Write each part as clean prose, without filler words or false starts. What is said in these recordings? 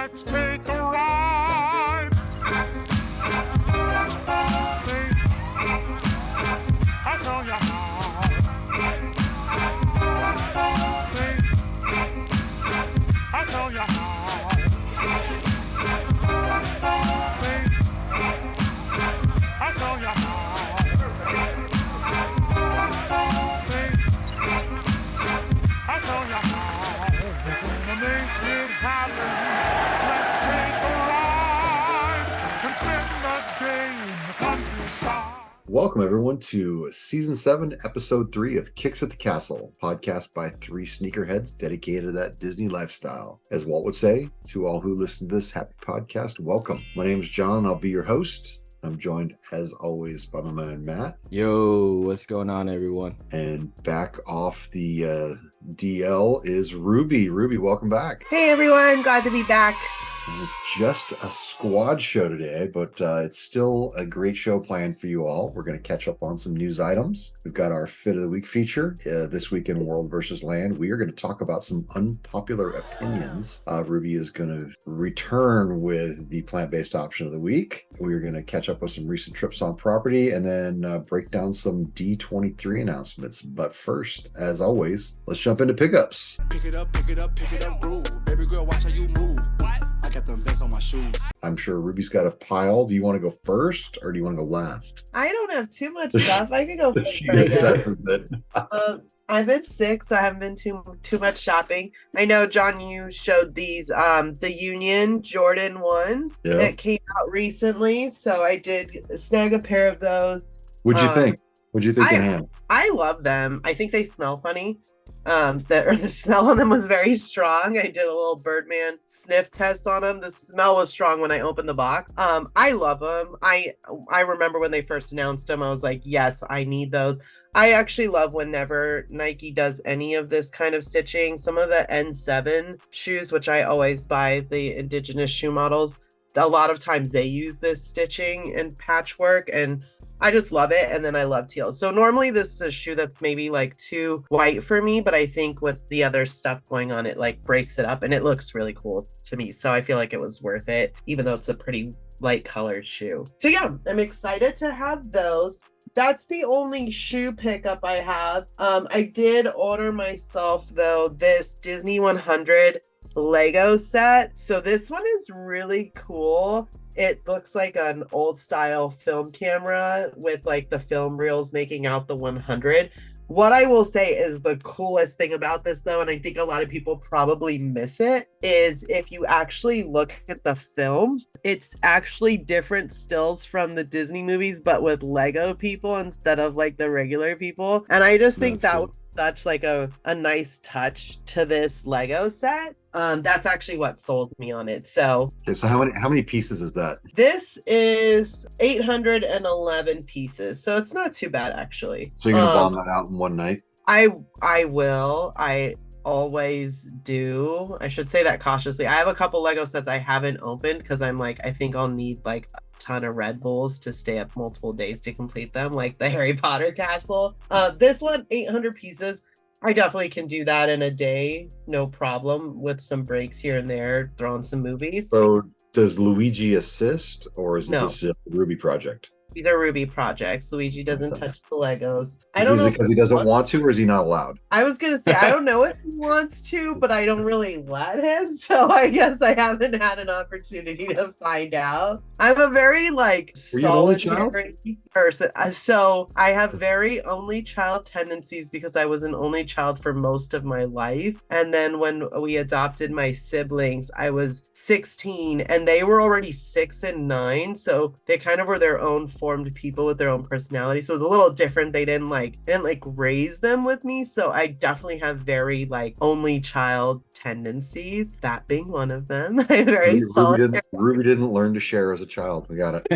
Let's take a ride. I'll show you how. I'll show you how. I'll show you how. I'll show you how. We're gonna make it happen. Let's take a ride and spend the day in the countryside. Welcome, everyone, to Season 7, Episode 3 of Kicks at the Castle, podcast by three sneakerheads dedicated to that Disney lifestyle. As Walt would say, to all who listen to this happy podcast, welcome. My name is John. I'll be your host. I'm joined, as always, by my man, Matt. Yo, what's going on, everyone? And back off the DL is Ruby. Ruby, welcome back. Hey everyone, glad to be back. And it's just a squad show today, but it's still a great show planned for you all. We're going to catch up on some news items. We've got our Fit of the Week feature. This week in World vs. Land, we are going to talk about some unpopular opinions. Ruby is going to return with the plant-based option of the week. We are going to catch up with some recent trips on property and then break down some D23 announcements. But first, as always, let's jump into pickups. Pick it up, bro. Baby girl, watch how you move. I got them vents on my shoes. I'm sure Ruby's got a pile. Do you want to go first or do you want to go last? I don't have too much stuff. I could go first. She I is guess. set with it. I've been sick, so I haven't been too much shopping. I know, John, you showed these the Union Jordan ones Yeah. that came out recently, so I did snag a pair of those. What'd you think? What'd you think in hand? I love them. I think they smell funny. The smell on them was very strong. I did a little Birdman sniff test on them. The smell was strong when I opened the box. I love them. I remember when they first announced them, I was like, yes, I need those. I actually love whenever Nike does any of this kind of stitching. Some of the N7 shoes, which I always buy, the indigenous shoe models, a lot of times they use this stitching and patchwork, and I just love it. And then I love teal. So normally this is a shoe that's maybe like too white for me, but I think with the other stuff going on, it like breaks it up and it looks really cool to me. So I feel like it was worth it, even though it's a pretty light colored shoe. So yeah, I'm excited to have those. That's the only shoe pickup I have. I did order myself, though, this Disney 100 Lego set. So this one is really cool. It looks like an old style film camera with like the film reels making out the 100. What I will say is the coolest thing about this, though, and I think a lot of people probably miss it, is if you actually look at the film, it's actually different stills from the Disney movies, but with Lego people instead of like the regular people. And I just think that was such like a nice touch to this Lego set. That's actually what sold me on it. So how many pieces is that? this is 811 pieces. So it's not too bad, actually. So you're gonna bomb that out in one night? I will. I always do. I should say that cautiously. I have a couple Lego sets I haven't opened because I'm like, I think I'll need like a ton of Red Bulls to stay up multiple days to complete them, like the Harry Potter castle. This one, 800 pieces. I definitely can do that in a day, no problem, with some breaks here and there, throw on some movies. So does Luigi assist or is No. this a Ruby project? These are Ruby projects. Luigi doesn't touch the Legos. I don't Is know it because he doesn't want to or is he not allowed? I was gonna say I don't know if he wants to, but I don't really let him. So I guess I haven't had an opportunity to find out. I'm a very like Were you an only child? solitary person. So I have very only child tendencies because I was an only child for most of my life. And then when we adopted my siblings, I was 16 and they were already 6 and 9. So they kind of were their own formed people with their own personality. So it was a little different. They didn't raise them with me. So I definitely have very like only child tendencies, that being one of them. I'm very solitary. Ruby didn't learn to share as a child. We got it.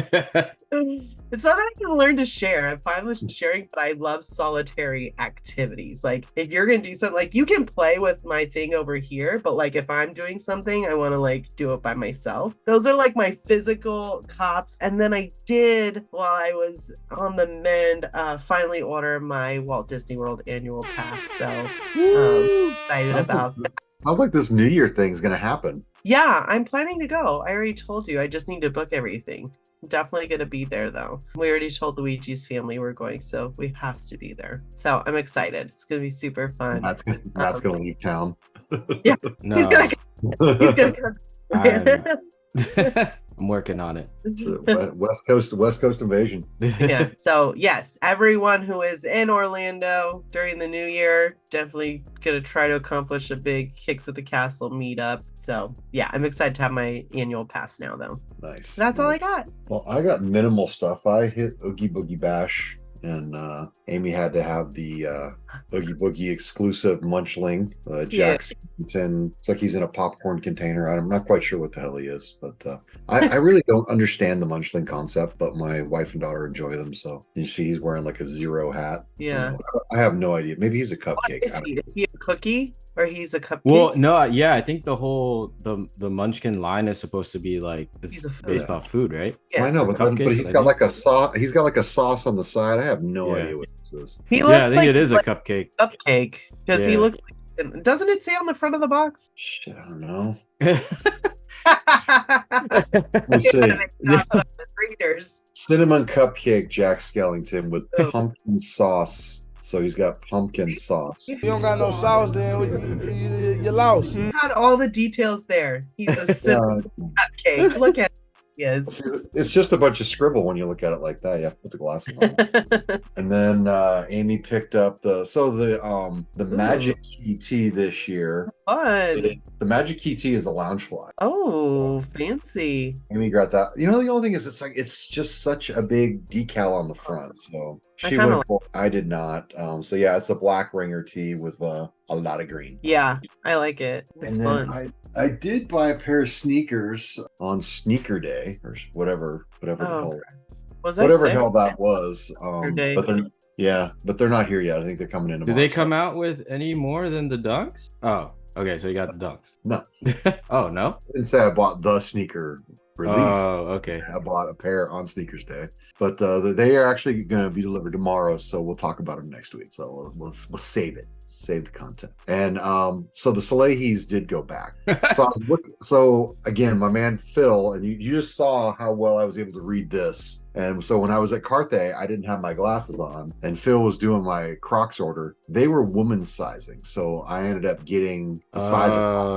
It's not that I can learn to share. I'm fine with sharing, but I love solitary activities. Like if you're gonna do something, like you can play with my thing over here, but like if I'm doing something, I want to like do it by myself. Those are like my physical cops. And then I did, while I was on the mend, finally order my Walt Disney World annual pass. So excited about that. Sounds like this New Year thing's gonna happen. Yeah, I'm planning to go. I already told you. I just need to book everything. I'm definitely going to be there though. We already told Luigi's family we're going, so we have to be there. So I'm excited. It's going to be super fun. That's gonna leave town. Yeah. No, He's going to come. I'm working on it. It's a West Coast invasion. Yeah. So yes, everyone who is in Orlando during the new year definitely gonna try to accomplish a big Kicks at the Castle meetup. So yeah, I'm excited to have my annual pass now though. Nice. That's all I got. Well, I got minimal stuff. I hit Oogie Boogie Bash, and Amy had to have the Oogie Boogie exclusive Munchling. Jack Skellington. It's like he's in a popcorn container. I'm not quite sure what the hell he is, but I really don't understand the Munchling concept, but my wife and daughter enjoy them. So you see he's wearing like a zero hat. Yeah. I have no idea. Maybe he's a What cupcake. is he? Is he a cookie or he's a cupcake? Well, no, yeah, I think the whole the Munchkin line is supposed to be like He's it's a based food. off food, right? Yeah. I know, but he's Cupcakes, I got think. like a sauce. He's got like a sauce on the side. I have no Yeah. idea what this is. He Yeah, looks I think like it is like a cupcake. cupcake because he Yeah. looks like. Doesn't it say on the front of the box? Shit, I don't know. Let's Let's see. readers. Cinnamon cupcake, Jack Skellington with Oh. pumpkin sauce. So he's got pumpkin sauce. You don't got no sauce, then you lost. Got all the details there. He's a simple cupcake. Look at he is. It's just a bunch of scribble when you look at it like that. You have to put the glasses on. And then Amy picked up the Magic Key Tea this year. Fun. The Magic Key Tea is a Loungefly. Oh, fancy. Amy got that. You know, the only thing is, it's just such a big decal on the front. So I she kinda went for. I did not. So yeah, it's a black ringer tea with a lot of green. Yeah, I like it. It's And fun. then I did buy a pair of sneakers on Sneaker Day or whatever the Oh, hell, Was I whatever sick? hell that was. Day. But they're not here yet. I think they're coming in Do tomorrow. they come out with any more than the dunks? Oh, okay, so you got the dunks. No. Oh no. I didn't say I bought the sneaker release. Oh, okay. I bought a pair on Sneakers Day, but they are actually going to be delivered tomorrow, so we'll talk about them next week. So we'll save it, save the content. And so the Salehis did go back. So I was looking. So again, my man Phil, and you just saw how well I was able to read this. And so when I was at Carthay, I didn't have my glasses on, and Phil was doing my Crocs order. They were woman's sizing, so I ended up getting a size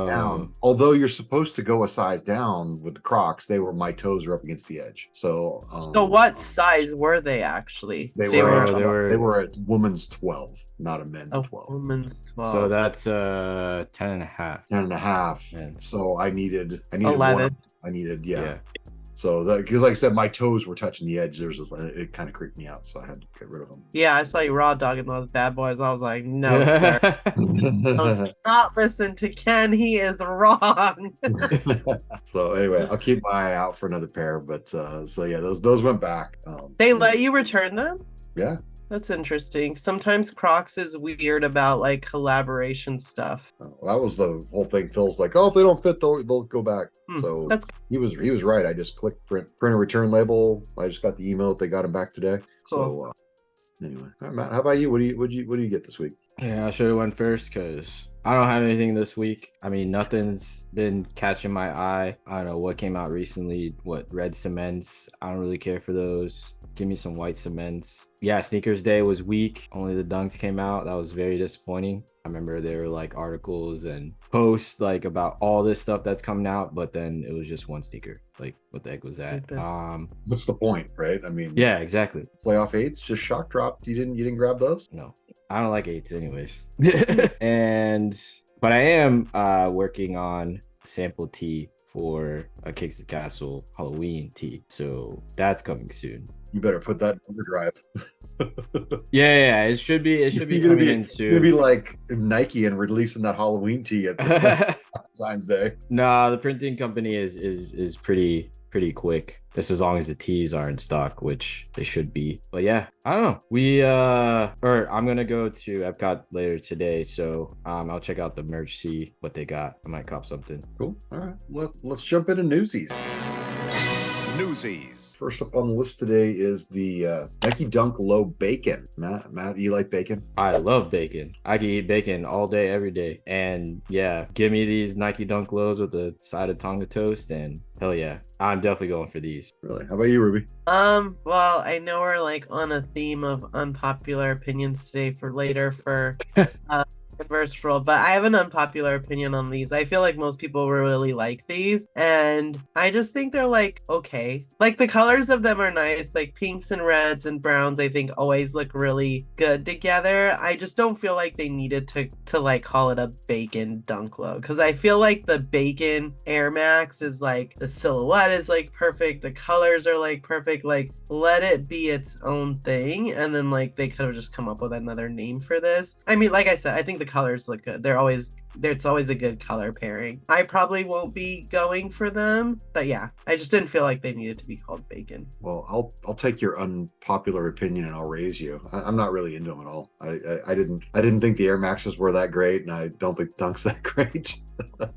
down. Although you're supposed to go a size down with the Crocs, my toes were up against the edge. So So what size were they actually? They They were were- they were at woman's 12, not a men's Oh, 12. woman's 12. So that's 10 and a half. 10 and a half. Man. So I needed 11. yeah. So because like I said, my toes were touching the edge. It kind of creeped me out, so I had to get rid of them. Yeah, I saw you raw dogging those bad boys. I was like, no, sir. Do not listen to Ken. He is wrong. So anyway, I'll keep my eye out for another pair. But so yeah, those went back. They let you return them? Yeah. That's interesting. Sometimes Crocs is weird about like collaboration stuff. That was the whole thing. Phil's like, oh, if they don't fit, they'll go back. So That's he was right. I just clicked print a return label. I just got the email that they got them back today. Cool. So anyway, all right, Matt, how about you? What do you get this week? Yeah, I should have went first because I don't have anything this week. I mean, nothing's been catching my eye. I don't know what came out recently. What red cements? I don't really care for those. Give me some white cements. Yeah, Sneakers Day was weak. Only the dunks came out. That was very disappointing. I remember there were like articles and posts like about all this stuff that's coming out, but then it was just one sneaker. Like, what the heck was that? What's the point, right? I mean, Yeah, exactly. playoff eights just shock dropped. You didn't grab those? No, I don't like eights anyways. But I am working on sample tee for a Kicks the Castle Halloween tee. So that's coming soon. You better put that in overdrive. Yeah, it should be You're coming in You're gonna be soon. like Nike and releasing that Halloween tee at Valentine's Day. Nah, the printing company is pretty quick. Just as long as the tees are in stock, which they should be. But yeah, I don't know. I'm gonna go to Epcot later today, so I'll check out the merch, see what they got. I might cop something. Cool. All right. Let's jump into Newsies. Newsies. First up on the list today is the Nike Dunk Low Bacon. Matt, you like bacon? I love bacon. I can eat bacon all day, every day. And yeah, give me these Nike Dunk Lows with a side of Tonga toast, and hell yeah, I'm definitely going for these. Really? How about you, Ruby? Well, I know we're like on a theme of unpopular opinions today for later for Converse World, but I have an unpopular opinion on these. I feel like most people really like these, and I just think they're like okay. Like the colors of them are nice, like pinks and reds and browns. I think always look really good together. I just don't feel like they needed to like call it a bacon Dunk Low, because I feel like the bacon Air Max is like the silhouette is like perfect, the colors are like perfect. Like let it be its own thing, and then like they could have just come up with another name for this. I mean, like I said, I think the colors look good. It's always a good color pairing. I probably won't be going for them, but yeah, I just didn't feel like they needed to be called bacon. Well, I'll take your unpopular opinion and I'll raise you. I'm not really into them at all. I didn't think the Air Maxes were that great, and I don't think Dunk's that great.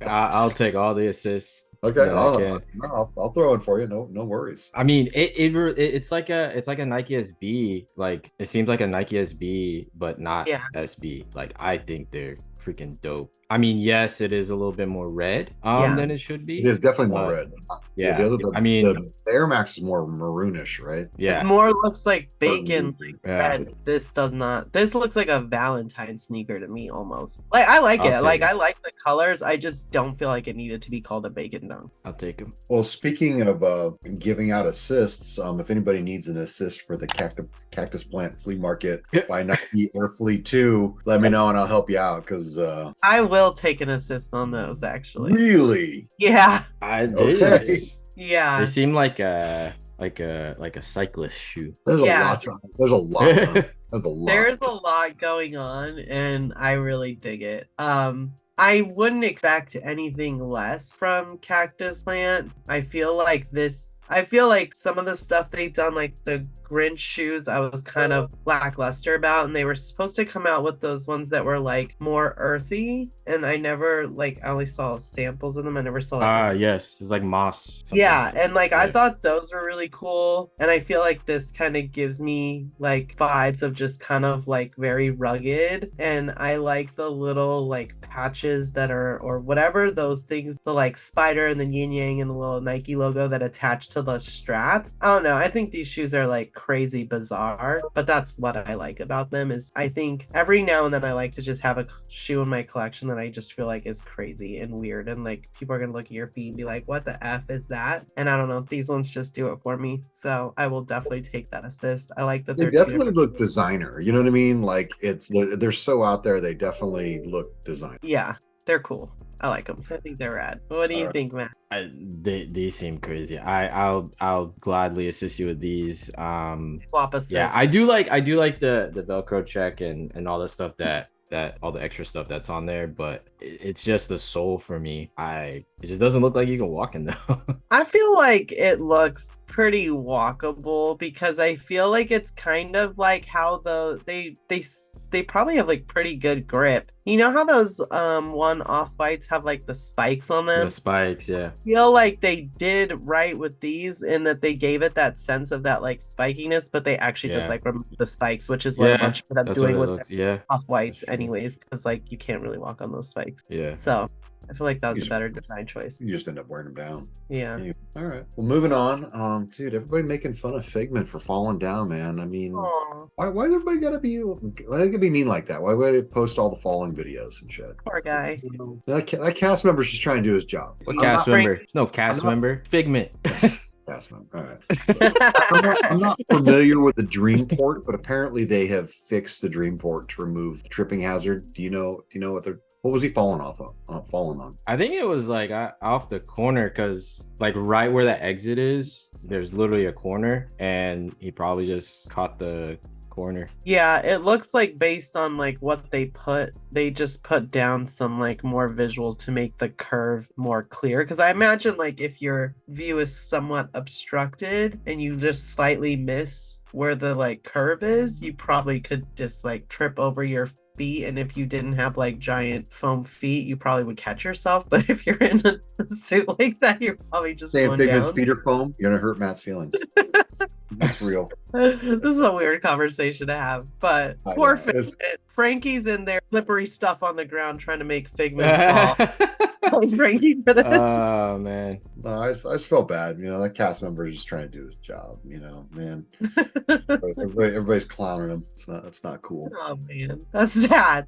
I'll take all the assists. Okay, Yeah, I'll throw in for you. No worries. I mean, it's like a Nike SB. Like it seems like a Nike SB, but not SB. Like I think they're freaking dope. I mean, yes, it is a little bit more red than it should be. It is definitely more red. Yeah, the Air Max is more maroonish, right? Yeah, it more looks like bacon. Yeah. Red. This does not. This looks like a Valentine sneaker to me almost. Like I like it. Like I like the colors. I just don't feel like it needed to be called a bacon dunk. I'll take them. Well, speaking of giving out assists, if anybody needs an assist for the Cactus Plant Flea Market by Nike Air Fleet 2, let me know and I'll help you out, because I will take an assist on those actually. Really? Yeah. Okay. Yeah. They seem like a cyclist shoe. There's a lot. There's a lot. There's a lot going on, and I really dig it. I wouldn't expect anything less from Cactus Plant. I feel like some of the stuff they've done, like the Grinch shoes, I was kind of lackluster about, and they were supposed to come out with those ones that were like more earthy, and I only saw samples of them. I never saw yes, it's like moss. Yeah, and I thought those were really cool, and I feel like this kind of gives me like vibes of just kind of like very rugged, and I like the little like patches that are, or whatever those things, the like spider and the yin yang and the little Nike logo that attach to the straps. I don't know, I think these shoes are like crazy bizarre, but that's what I like about them. Is I think every now and then I like to just have a shoe in my collection that I just feel like is crazy and weird, and like people are gonna look at your feet and be like, what the F is that? And I don't know, these ones just do it for me, so I will definitely take that assist. I like that they definitely look designer, you know what I mean? Like they're so out there, they definitely look designer. Yeah, they're cool. I like them. I think they're rad. What do you think, Matt? They seem crazy. I'll gladly assist you with these. Swap assist. Yeah, I do like the Velcro check and all the stuff that all the extra stuff that's on there, but it's just the sole for me. It just doesn't look like you can walk in though. I feel like it looks pretty walkable, because I feel like it's kind of like how they probably have like pretty good grip. You know how those one Off-Whites have like the spikes on them? The spikes, yeah. I feel like they did right with these in that they gave it that sense of that like spikiness, but they actually just like removed the spikes, which is what a bunch of them doing with Off-Whites anyways, because like you can't really walk on those spikes. Yeah. So I feel like that was a better design choice. You just end up wearing them down. Yeah. All right. Well, moving on. Dude, everybody making fun of Figment for falling down, man. I mean, why is everybody gotta be mean like that? Why would it post all the falling videos and shit? Poor guy. That cast member's just trying to do his job. What cast member? No cast member. Figment. Cast member. All right. I'm not familiar with the Dreamport, but apparently they have fixed the Dreamport to remove the tripping hazard. Do you know what was he falling on? I think it was like off the corner, because like right where the exit is, there's literally a corner, and he probably just caught the corner. Yeah, it looks like based on like what they just put down some like more visuals to make the curve more clear, because I imagine like if your view is somewhat obstructed and you just slightly miss where the like curve is, you probably could just like trip over your feet, and if you didn't have like giant foam feet, you probably would catch yourself. But if you're in a suit like that, you're probably just Saying going Figment's down. feet are foam, you're gonna hurt Matt's feelings. That's real. This is a weird conversation to have, but I poor know, Figment. it's- Frankie's in there, slippery stuff on the ground, trying to make Figment fall. Frankie for this. Oh man. No, I just felt bad. You know, that cast member is just trying to do his job. You know, man. Everybody's clowning him. It's not cool. Oh man, that's sad.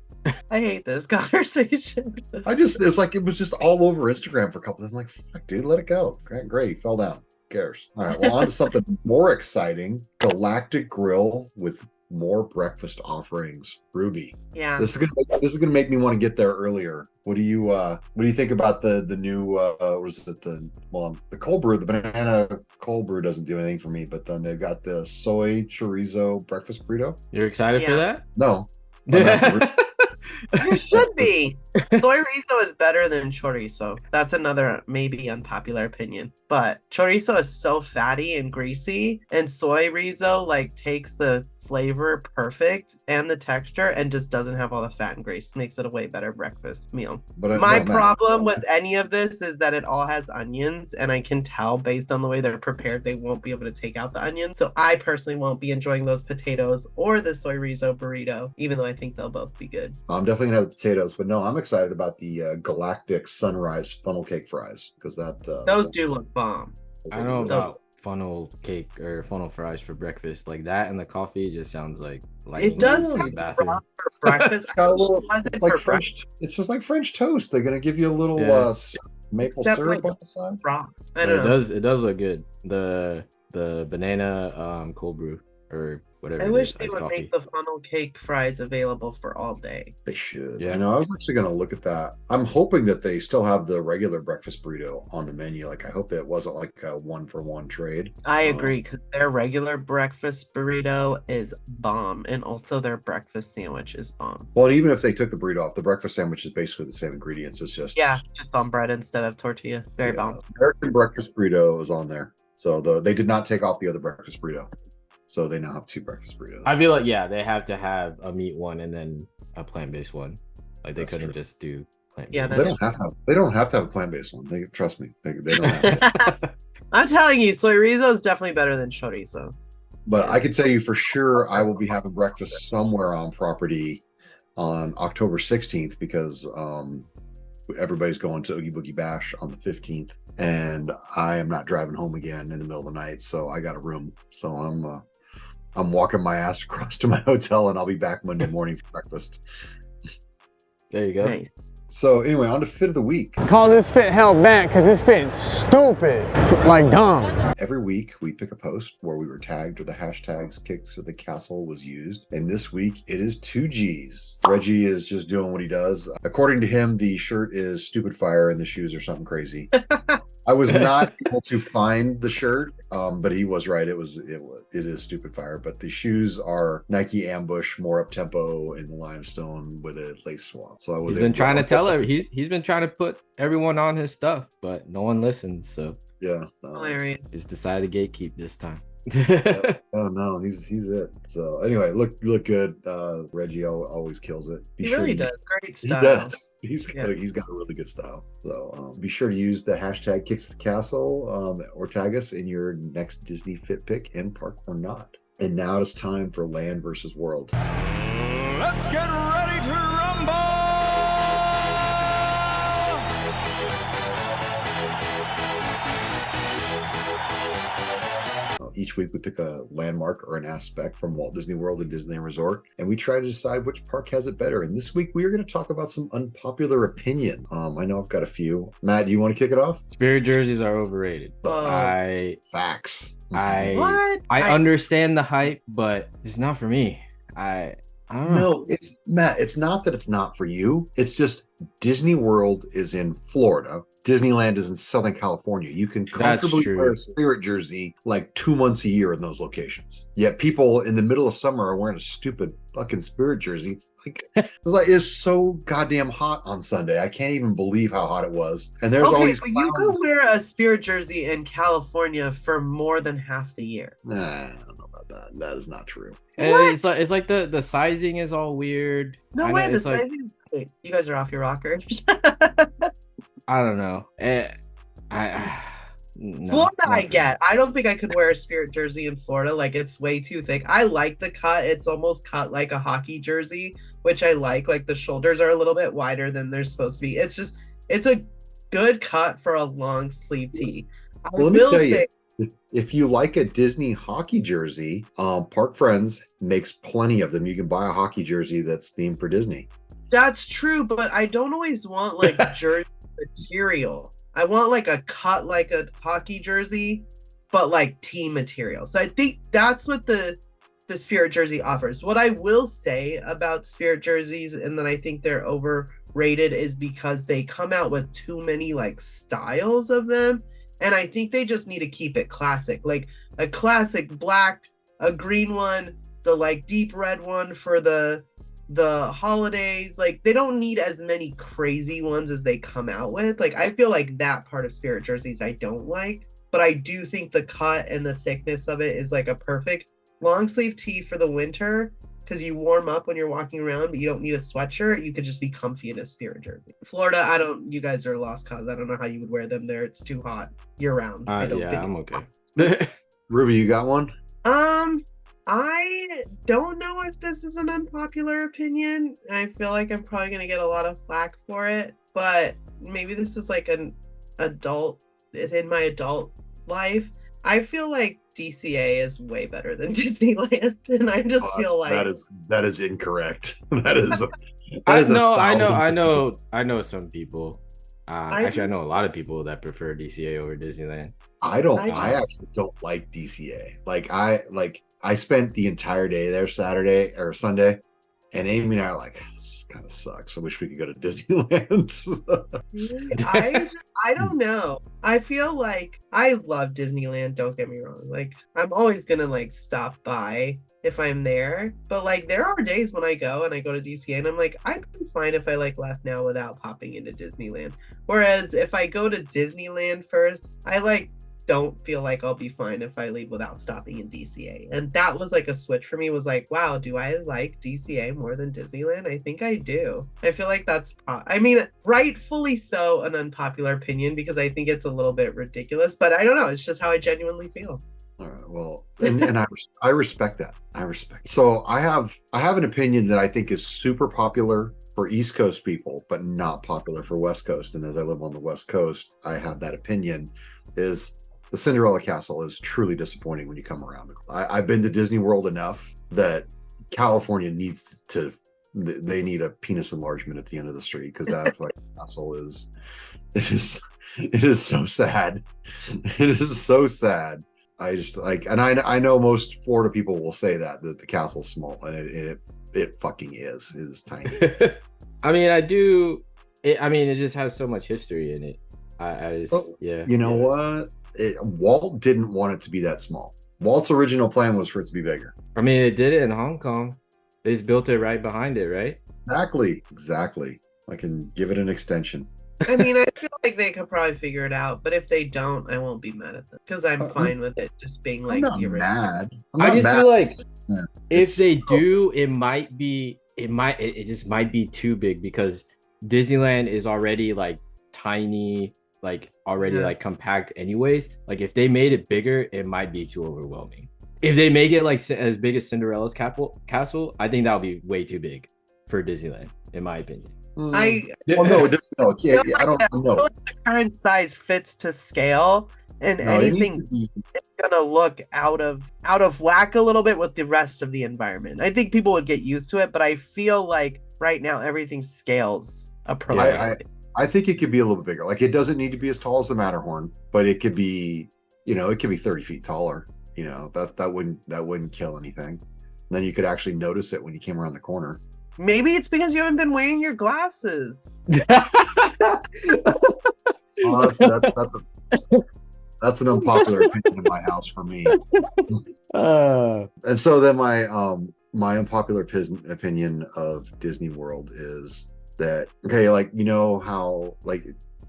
I hate this conversation. It was just all over Instagram for a couple days. I'm like, fuck, dude, let it go. Great, he fell down. Who cares? All right, well, on to something more exciting. Galactic Grill with more breakfast offerings. Ruby, Yeah. this is gonna make me want to get there earlier. What do you think about the new was it the cold brew? The banana cold brew doesn't do anything for me, but then they've got the soy chorizo breakfast burrito. You're excited for that? No, I'm asking Ruby. You should be. Soy chorizo is better than chorizo. That's another maybe unpopular opinion. But chorizo is so fatty and greasy, and soy chorizo like takes the flavor perfect and the texture and just doesn't have all the fat and grease. Makes it a way better breakfast meal. But My no, Matt, problem with any of this is that it all has onions, and I can tell based on the way they're prepared, they won't be able to take out the onions. So I personally won't be enjoying those potatoes or the soy chorizo burrito, even though I think they'll both be good. I'm definitely gonna have the potatoes, but no, I'm excited about the Galactic Sunrise funnel cake fries because Those do look bomb. I don't know those- about funnel cake or funnel fries for breakfast. Like that and the coffee just sounds like It does in the sound bathroom. bomb for breakfast. It's got a little. Was it It's like for French. It's just like French toast. They're gonna give you a little Yeah. maple Except syrup like- on the side. Wrong. I But don't know. it does look good. The banana cold brew or whatever. I it wish is, they iced would coffee. make the funnel cake fries available for all day. They should. Yeah. I know. I was actually gonna look at that. I'm hoping that they still have the regular breakfast burrito on the menu. Like I hope that it wasn't like a 1-for-1 trade. I agree, because their regular breakfast burrito is bomb, and also their breakfast sandwich is bomb. Well, even if they took the burrito off, the breakfast sandwich is basically the same ingredients. It's just Yeah, just on bread instead of tortilla. Very yeah, bomb. American breakfast burrito is on there. So they did not take off the other breakfast burrito. So they now have 2 breakfast burritos. I feel like they have to have a meat one and then a plant-based one. Like they That's couldn't true. just do plant-based. Yeah, They don't have to have a plant-based one. Trust me. They don't have to. I'm telling you, soy chorizo is definitely better than chorizo. But I can tell you for sure, I will be having breakfast somewhere on property on October 16th because everybody's going to Oogie Boogie Bash on the 15th, and I am not driving home again in the middle of the night, so I got a room. So I'm walking my ass across to my hotel, and I'll be back Monday morning for breakfast. There you go. Nice. So anyway, on to Fit of the Week. Call this fit held back because this fit's stupid. Like dumb. Every week, we pick a post where we were tagged or the hashtags Kicks of the Castle was used. And this week, it is 2Gs. Reggie is just doing what he does. According to him, the shirt is Stupid Fire and the shoes are something crazy. I was not able to find the shirt, but he was right. It is Stupid Fire, but the shoes are Nike Ambush, more up tempo in the limestone with a lace swap. So I was He's been able trying to tell her. He's been trying to put everyone on his stuff, but no one listens. So Yeah. Hilarious. he's decided to gatekeep this time. Oh no, he's it. So anyway, look good. Reggie always kills it. Be He sure really to- does. Great He style. does. He's Yeah. got a really good style. So be sure to use the hashtag Kicks the Castle or tag us in your next Disney Fit pick in park or not. And now it's time for Land versus World. Let's get ready to rumble! Each week we pick a landmark or an aspect from Walt Disney World and Disney Resort, and we try to decide which park has it better. And this week we are going to talk about some unpopular opinion. I know I've got a few. Matt, do you want to kick it off? Spirit jerseys are overrated. Oh. Facts. What? I understand the hype, but it's not for me. I don't know. No, it's Matt. It's not that it's not for you. It's just Disney World is in Florida. Disneyland is in Southern California. You can That's comfortably true. wear a Spirit jersey like 2 months a year in those locations. Yet people in the middle of summer are wearing a stupid fucking Spirit jersey. It's so goddamn hot on Sunday. I can't even believe how hot it was. And there's all Okay, these but you clowns. could wear a Spirit jersey in California for more than half the year. Nah, I don't know about that. That is not true. And What? it's like the sizing is all weird. No I know way, the it's like, sizing is great. You guys are off your rockers. I don't know. No, Florida, not I for get. I don't think I could wear a Spirit jersey in Florida. Like, it's way too thick. I like the cut. It's almost cut like a hockey jersey, which I like. Like, the shoulders are a little bit wider than they're supposed to be. It's a good cut for a long sleeve tee. I Well, let me will tell say, you, if you like a Disney hockey jersey, Park Friends makes plenty of them. You can buy a hockey jersey that's themed for Disney. that's true, but I don't always want like jersey material. I want like a cut like a hockey jersey, but like team material. So I think that's what the Spirit jersey offers. What I will say about Spirit jerseys, and then I think they're overrated, is because they come out with too many like styles of them. And I think they just need to keep it classic, like a classic black, a green one, the like deep red one for the holidays. Like, they don't need as many crazy ones as they come out with. Like, I feel like that part of Spirit jerseys I don't like, but I do think the cut and the thickness of it is like a perfect long sleeve tee for the winter, because you warm up when you're walking around, but you don't need a sweatshirt. You could just be comfy in a Spirit jersey. Florida, you guys are lost cause. I don't know how you would wear them there. It's too hot year round. I don't yeah, think I'm it's okay. Ruby, you got one? I don't know if this is an unpopular opinion. I feel like I'm probably gonna get a lot of flack for it, but maybe this is like an adult in my adult life. I feel like DCA is way better than Disneyland, and I just feel like that is incorrect. That is. I is know 1,000%. I know some people. I Actually, I just- know a lot of people that prefer DCA over Disneyland. I don't. I I actually don't like DCA. I spent the entire day there Saturday or Sunday, and Amy and I are like, this kind of sucks. I wish we could go to Disneyland. I don't know. I feel like I love Disneyland, don't get me wrong. Like, I'm always gonna like stop by if I'm there. But like, there are days when I go to DCA and I'm like, I'd be fine if I like left now without popping into Disneyland. Whereas if I go to Disneyland first, I like don't feel like I'll be fine if I leave without stopping in DCA. And that was like a switch for me, was like, wow, do I like DCA more than Disneyland? I think I do. I feel like that's, I mean, rightfully so, an unpopular opinion, because I think it's a little bit ridiculous, but I don't know. It's just how I genuinely feel. All right, well, and I respect that. I respect. So I have an opinion that I think is super popular for East Coast people, but not popular for West Coast. And as I live on the West Coast, I have that opinion is the Cinderella Castle is truly disappointing when you come around. I've been to Disney World enough that California needs to, they need a penis enlargement at the end of the street, because that fucking castle it is so sad. It is so sad. I just like, and I know most Florida people will say that the castle's small, and it fucking is. It is tiny. I mean, it just has so much history in it. I just, yeah. You know what? Walt didn't want it to be that small. Walt's original plan was for it to be bigger. I mean, it did it in Hong Kong. They just built it right behind it, right? Exactly. I can give it an extension. I mean, I feel like they could probably figure it out, but if they don't, I won't be mad at them, because I'm fine with it just being like, I'm not the original. mad. I just feel like Yeah. if It's they so- do, it just might be too big, because Disneyland is already like tiny, like already Yeah. like compact anyways. Like, if they made it bigger, it might be too overwhelming. If they make it like as big as Cinderella's castle, I think that would be way too big for Disneyland, in my opinion. I Well, no, it doesn't. No, yeah, I don't know. the current size fits to scale, and No, it needs anything to be- is gonna look out of whack a little bit with the rest of the environment. I think people would get used to it, but I feel like right now everything scales appropriately. I think it could be a little bit bigger. Like, it doesn't need to be as tall as the Matterhorn, but it could be, it could be 30 feet taller. That wouldn't kill anything. And then you could actually notice it when you came around the corner. Maybe it's because you haven't been wearing your glasses. That's an unpopular opinion in my house for me. And so then my unpopular opinion of Disney World is that, okay, like, how like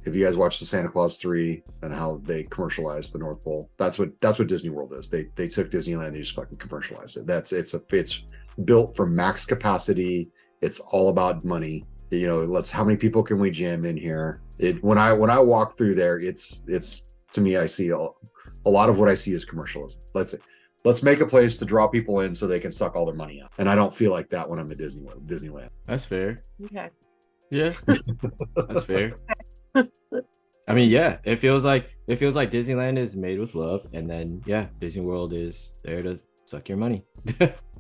If you guys watch the Santa Claus 3 and how they commercialized the North Pole, that's what Disney World is. They took Disneyland and they just fucking commercialized it. It's built for max capacity. It's all about money. You know, how many people can we jam in here? When I walk through there, it's to me, I see a lot of what I see is commercialism. Let's make a place to draw people in so they can suck all their money out. And I don't feel like that when I'm at Disneyland. That's fair. Okay. Yeah, that's fair. I mean, yeah, it feels like Disneyland is made with love, and then yeah, Disney World is there to suck your money.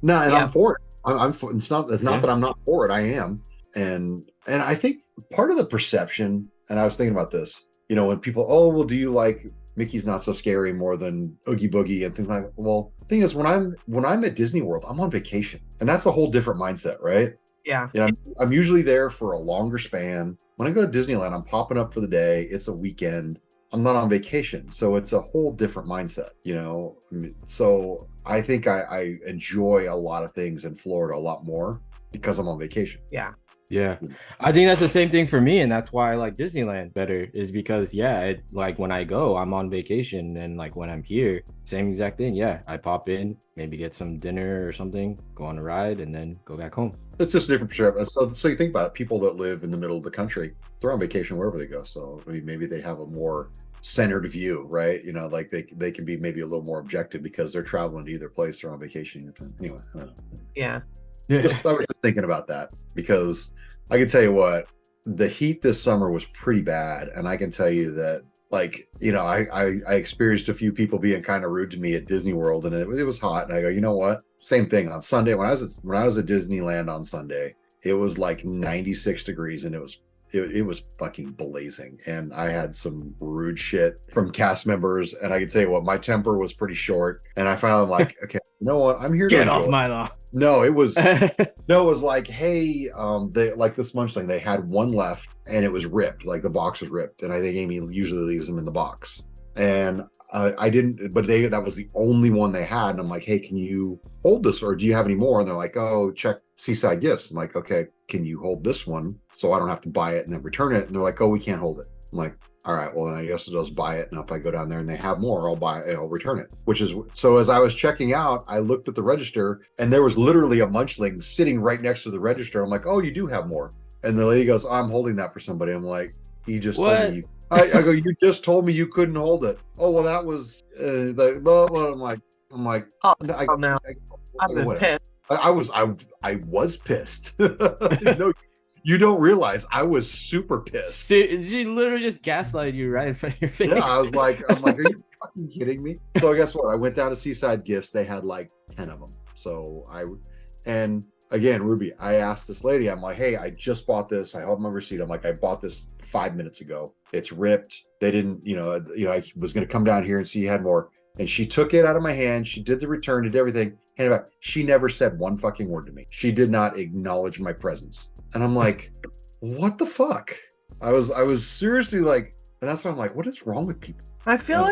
No, and Yeah. I'm for it. It's not Yeah. that I'm not for it. I am, and I think part of the perception. And I was thinking about this. You know, when people, oh, well, do you like Mickey's Not So Scary more than Oogie Boogie and things like that? Well, the thing is, when I'm at Disney World, I'm on vacation, and that's a whole different mindset, right? Yeah. You know, I'm usually there for a longer span. When I go to Disneyland, I'm popping up for the day. It's a weekend. I'm not on vacation. So it's a whole different mindset, you know? I mean, so I think I enjoy a lot of things in Florida a lot more because I'm on vacation. Yeah. Yeah, I think that's the same thing for me, and that's why I like Disneyland better, is because like when I go, I'm on vacation, and like when I'm here, same exact thing. Yeah, I pop in, maybe get some dinner or something, go on a ride, and then go back home. It's just a different perspective. So you think about it, people that live in the middle of the country, they're on vacation wherever they go. So I mean, maybe they have a more centered view, right? You know, like they can be maybe a little more objective because they're traveling to either place or on vacation. Anyway, I don't know. Yeah. I was just thinking about that because I can tell you what, the heat this summer was pretty bad, and I can tell you that, like, you know, I experienced a few people being kind of rude to me at Disney World, and it was hot, and I go, you know what? Same thing on Sunday when I was at Disneyland on Sunday, it was like 96 degrees, and it was fucking blazing, and I had some rude shit from cast members, and I can tell you what, my temper was pretty short, and I finally like, okay, you know what? I'm here to Get enjoy off it. my lawn. No, it was like, hey, they like this munch thing. They had one left, and it was ripped. Like the box was ripped, and I think Amy usually leaves them in the box. And I didn't, but that was the only one they had. And I'm like, hey, can you hold this, or do you have any more? And they're like, oh, check Seaside Gifts. I'm like, okay, can you hold this one so I don't have to buy it and then return it? And they're like, oh, we can't hold it. I'm like, all right, well, then I guess I'll just buy it. And if I go down there and they have more, I'll return it. Which is, so as I was checking out, I looked at the register, and there was literally a munchling sitting right next to the register. I'm like, oh, you do have more. And the lady goes, oh, I'm holding that for somebody. I'm like, you just told What? me. I go, you just told me you couldn't hold it. Oh, well, that was the, well, I'm like, Oh, I no. I I've been whatever. pissed. I was pissed. No, you don't realize I was super pissed. She literally just gaslighted you right in front of your face. Yeah, I'm like, are you fucking kidding me? So guess what? I went down to Seaside Gifts. They had like 10 of them. So and again, Ruby, I asked this lady, I'm like, hey, I just bought this. I have my receipt. I'm like, I bought this 5 minutes ago. It's ripped. They didn't, I was going to come down here and see you had more. And she took it out of my hand. She did the return, did everything. Handed it back. She never said one fucking word to me. She did not acknowledge my presence. And I'm like, what the fuck? I was seriously like, and that's why I'm like, what is wrong with people? I feel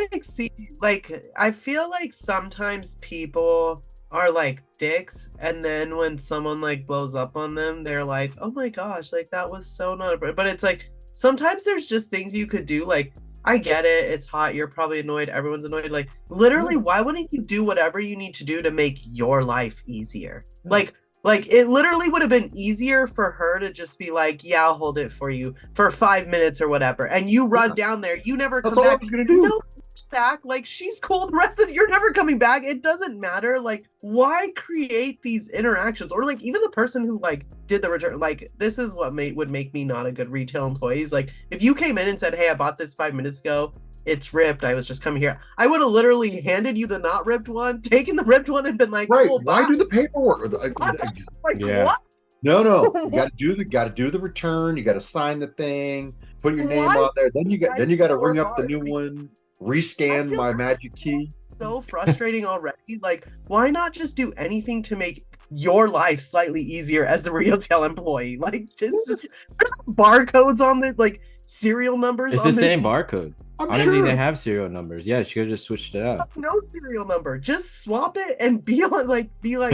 I feel like sometimes people are like dicks, and then when someone like blows up on them, they're like, oh my gosh, like that was so not, but it's like sometimes there's just things you could do. Like, I get it, it's hot, you're probably annoyed, everyone's annoyed. Like, literally, why wouldn't you do whatever you need to do to make your life easier? Like it literally would have been easier for her to just be like, yeah, I'll hold it for you for 5 minutes or whatever. And you run down there, you never That's come all I back. was gonna do. No, sack, like she's cool. The rest of you're never coming back. It doesn't matter. Like, why create these interactions? Or like even the person who like did the return, like this is what would make me not a good retail employee. Is like if you came in and said, hey, I bought this 5 minutes ago. It's ripped. I was just coming here. I would have literally handed you the not ripped one, taken the ripped one, and been like, Right? cool, Why bye. do the paperwork? Like, Yeah. what? No. You got to do the return. You got to sign the thing. Put your name Why? on there. Then you got to ring up the I new feel one. Rescan like- my magic key. So frustrating already. Like, why not just do anything to make your life slightly easier as the retail employee? Like, this is there's barcodes on there, like serial numbers. It's on the this. same barcode. I'm I don't sure. think they have serial numbers. Yeah, she could have just switched it out. No serial number. Just swap it and be like,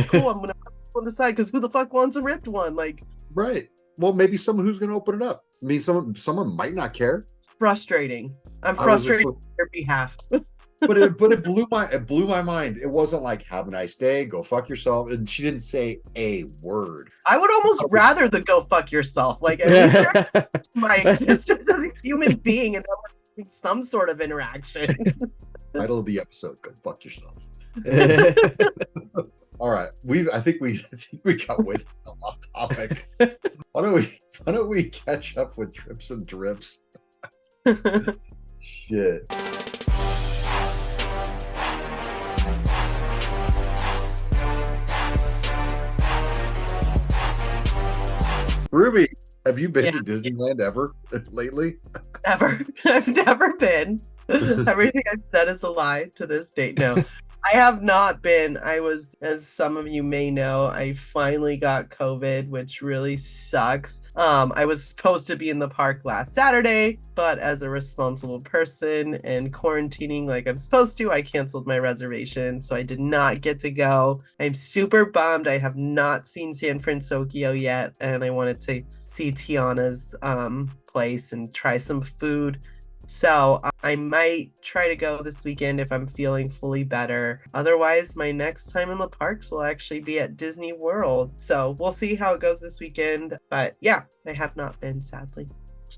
cool. I'm gonna put this one aside because who the fuck wants a ripped one? Like, Right. Well, maybe someone who's going to open it up. I mean, someone might not care. frustrating. I'm I was frustrated like, on your behalf. but it blew my mind. It wasn't like have a nice day, go fuck yourself, and she didn't say a word. I would almost rather the go fuck yourself. Like, at least you're my existence as a human being, and then we're having some sort of interaction. Title of the episode: Go fuck yourself. All right, I think we got way off topic. Why don't we catch up with Drips and Drips? Shit. Ruby, have you been to Disneyland ever lately? Never. I've never been. Everything I've said is a lie to this date. No, I have not been. I was, as some of you may know, I finally got COVID, which really sucks. I was supposed to be in the park last Saturday, but as a responsible person and quarantining like I'm supposed to, I canceled my reservation, so I did not get to go. I'm super bummed. I have not seen San Francisco yet, and I wanted to see Tiana's place and try some food. So I might try to go this weekend if I'm feeling fully better. Otherwise, my next time in the parks will actually be at Disney World. So we'll see how it goes this weekend. But yeah, I have not been, sadly.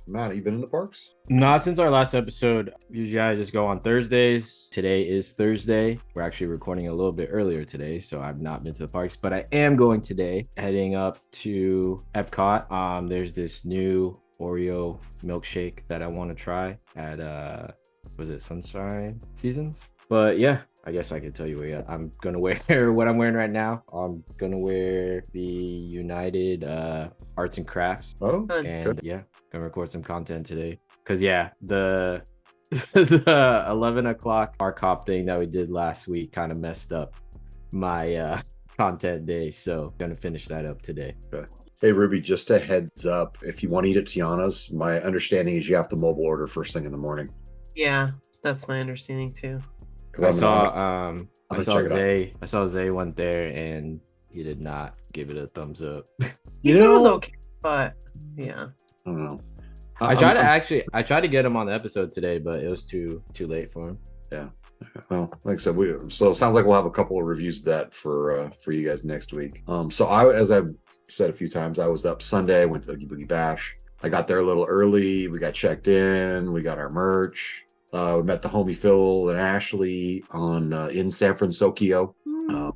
Matt, have you been in the parks? Not since our last episode. Usually I just go on Thursdays. Today is Thursday. We're actually recording a little bit earlier today, so I've not been to the parks, but I am going today, heading up to Epcot. There's this new Oreo milkshake that I want to try at was it Sunshine Seasons? But yeah, I guess I could tell you what I'm gonna wear. What I'm wearing right now, I'm gonna wear the United Arts and Crafts. Oh, And good. yeah, gonna record some content today, because yeah, the the 11 o'clock RCOP thing that we did last week kind of messed up my content day, so gonna finish that up today. Hey, Ruby, just a heads up. If you want to eat at Tiana's, my understanding is you have to mobile order first thing in the morning. Yeah, that's my understanding too. I I'm saw gonna check it out. I saw Zay went there and he did not give it a thumbs up. He You said it was know- okay, but yeah. I don't know. I tried to get him on the episode today, but it was too late for him. Well, like I said, so it sounds like we'll have a couple of reviews of that for you guys next week. So as I've said a few times, I was up Sunday, went to Oogie Boogie Bash. I got there a little early. We got checked in. We got our merch. We met the homie Phil and Ashley in San Francisco.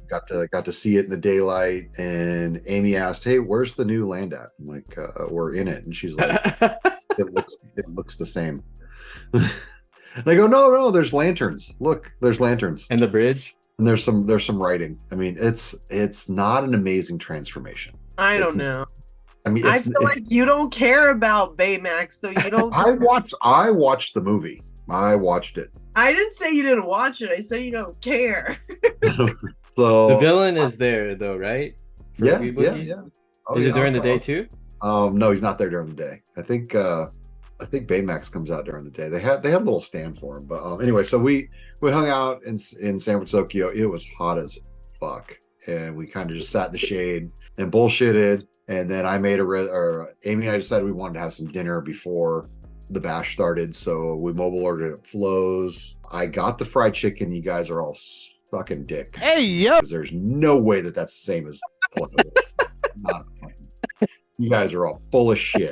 Got to see it in the daylight. And Amy asked, "Hey, where's the new land at?" I'm like, "We're in it." And she's like, "It looks the same." And I go, no, there's lanterns. Look, there's lanterns, And the bridge. and there's some writing. I mean, it's not an amazing transformation. I It's- don't know. I mean, I feel like you don't care about Baymax, so you don't. I watched the movie. I watched it. I didn't say you didn't watch it. I said you don't care. So The villain is there though, right? For yeah, Oogie yeah, Boogie? yeah. Oh, Is yeah, it during the okay. day too? No, he's not there during the day. I think Baymax comes out during the day. They had a little stand for him, but anyway, so we hung out in San Francisco. It was hot as fuck, and we kind of just sat in the shade and bullshitted. And then I made Amy and I decided we wanted to have some dinner before the bash started, so we mobile ordered at Flo's. I got the fried chicken. You guys are all sucking dick. Hey, yo. Because there's no way that's the same as Flo's. Not fucking- you guys are all full of shit.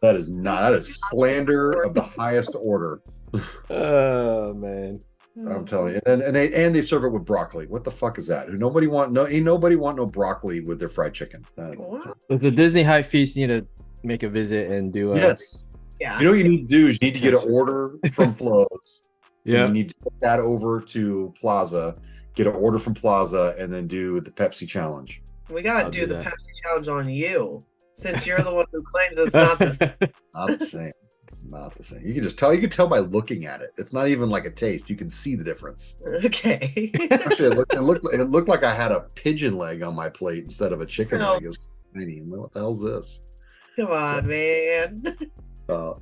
That is slander of the highest order. Oh man. I'm telling you. And they serve it with broccoli. What the fuck is that? Ain't nobody want no broccoli with their fried chicken. What? If the Disney Hype Feast need to make a visit and do a Yes. Yeah. You know what you need to do is you need to get an order from Flo's. yeah. You need to put that over to Plaza, get an order from Plaza, and then do the Pepsi challenge. We gotta I'll do do the that. Pepsi challenge on you, since you're the one who claims it's not this. Not the same. It's not the same. You can just tell. You can tell by looking at it. It's not even like a taste. You can see the difference. Okay. Actually, it looked like I had a pigeon leg on my plate instead of a chicken No. leg. It was tiny. I'm like, what the hell's this? Come on, man.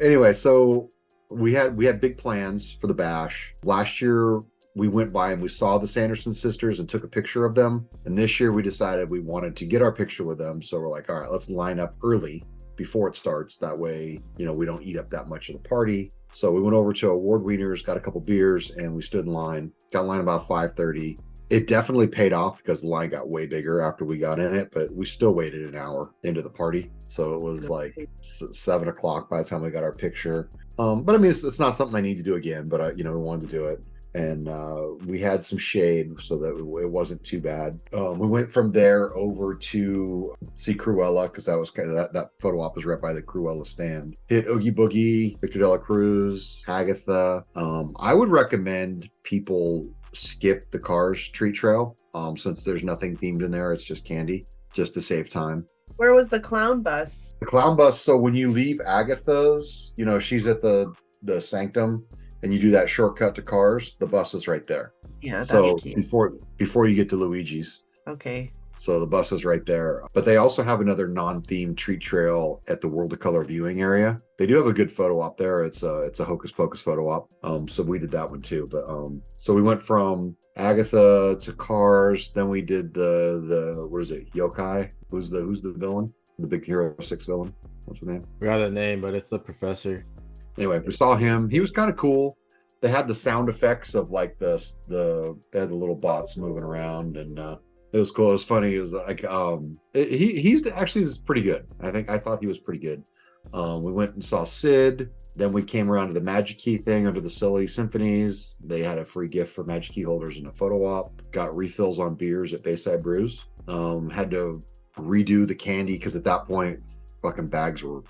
Anyway, so we had big plans for the bash. Last year we went by and we saw the Sanderson sisters and took a picture of them. And this year we decided we wanted to get our picture with them. So we're like, all right, let's line up early before it starts. That way, we don't eat up that much of the party. So we went over to Award Wieners, got a couple beers, and we stood in line. Got in line about 5:30. It definitely paid off because the line got way bigger after we got in it, but we still waited an hour into the party. So it was like 7 o'clock by the time we got our picture. But I mean, it's not something I need to do again, but we wanted to do it. And we had some shade so that it wasn't too bad. We went from there over to see Cruella because that was kind of that photo op was right by the Cruella stand. Hit Oogie Boogie, Victor de la Cruz, Agatha. I would recommend people skip the Cars treat trail since there's nothing themed in there. It's just candy, just to save time. Where was the clown bus? The clown bus. So when you leave Agatha's, she's at the Sanctum, and you do that shortcut to Cars, the bus is right there. Yeah. So before you get to Luigi's. Okay. So the bus is right there. But they also have another non-themed treat trail at the World of Color viewing area. They do have a good photo op there. It's a Hocus Pocus photo op. So we did that one too. But so we went from Agatha to Cars. Then we did the what is it? Yokai. Who's the villain? The Big Hero 6 villain. What's the name? Forgot the name, but it's the professor. Anyway, we saw him. He was kind of cool. They had the sound effects of like they had the little bots moving around, and it was cool. It was funny. It was like he's actually pretty good. I thought he was pretty good. We went and saw Sid. Then we came around to the Magic Key thing under the Silly Symphonies. They had a free gift for Magic Key holders and a photo op. Got refills on beers at Bayside Brews. Had to redo the candy because at that point, fucking bags were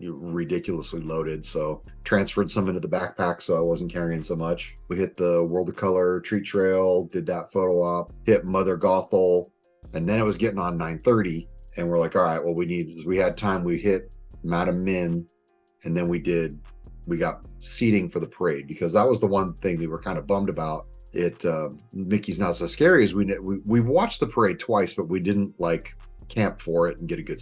ridiculously loaded, so transferred some into the backpack so I wasn't carrying so much. We hit the World of Color treat trail, did that photo op, hit Mother Gothel, and then it was getting on 9:30, and we're like, all right, well, we had time. We hit Madame Min, and then we got seating for the parade because that was the one thing they were kind of bummed about. Mickey's Not So Scary is we watched the parade twice, but we didn't like camp for it and get a good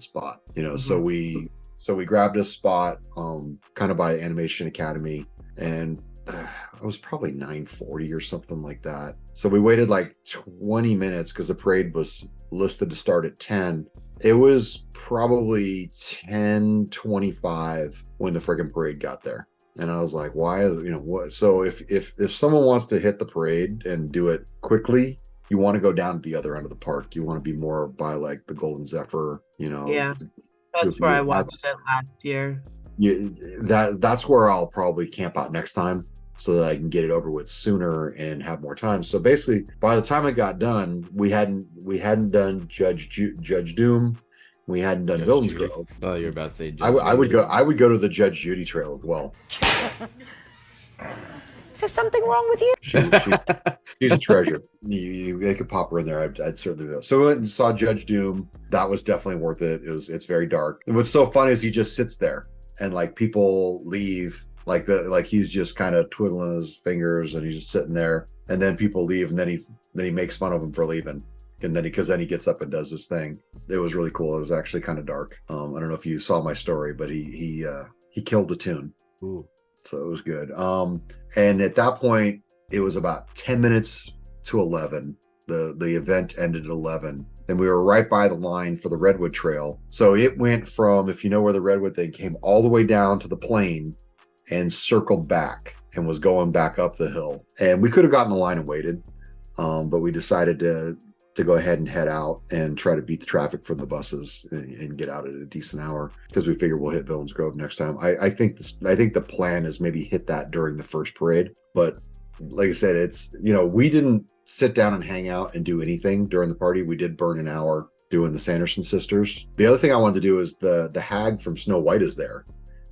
spot, Mm-hmm. So we grabbed a spot kind of by Animation Academy, and it was probably 9:40 or something like that. So we waited like 20 minutes because the parade was listed to start at 10. It was probably 10:25 when the friggin' parade got there. And I was like, why, what? So if someone wants to hit the parade and do it quickly, you want to go down to the other end of the park. You want to be more by like the Golden Zephyr, Yeah. That's where I watched it last year. Yeah, that's where I'll probably camp out next time so that I can get it over with sooner and have more time. So basically, by the time it got done, we hadn't done Judge Doom, we hadn't done Villains Grove. Oh, you're about to say. I would go to the Judge Judy trail as well. Is there something wrong with you? She's a treasure. They could pop her in there. I'd certainly do. So we went and saw Judge Doom. That was definitely worth it. It's very dark. And what's so funny is he just sits there, and like people leave, like he's just kind of twiddling his fingers, and he's just sitting there. And then people leave, and then he makes fun of him for leaving. And then he gets up and does his thing. It was really cool. It was actually kind of dark. I don't know if you saw my story, but he killed the tune. Ooh. So it was good. And at that point, it was about 10 minutes to 11. The event ended at 11. And we were right by the line for the Redwood Trail. So it went from, if you know where the Redwood thing came, all the way down to the plain and circled back and was going back up the hill. And we could have gotten the line and waited, but we decided to go ahead and head out and try to beat the traffic from the buses and get out at a decent hour because we figure we'll hit Villains Grove next time. I think the plan is maybe hit that during the first parade, but like I said, it's, we didn't sit down and hang out and do anything during the party. We did burn an hour doing the Sanderson sisters. The other thing I wanted to do is the hag from Snow White is there,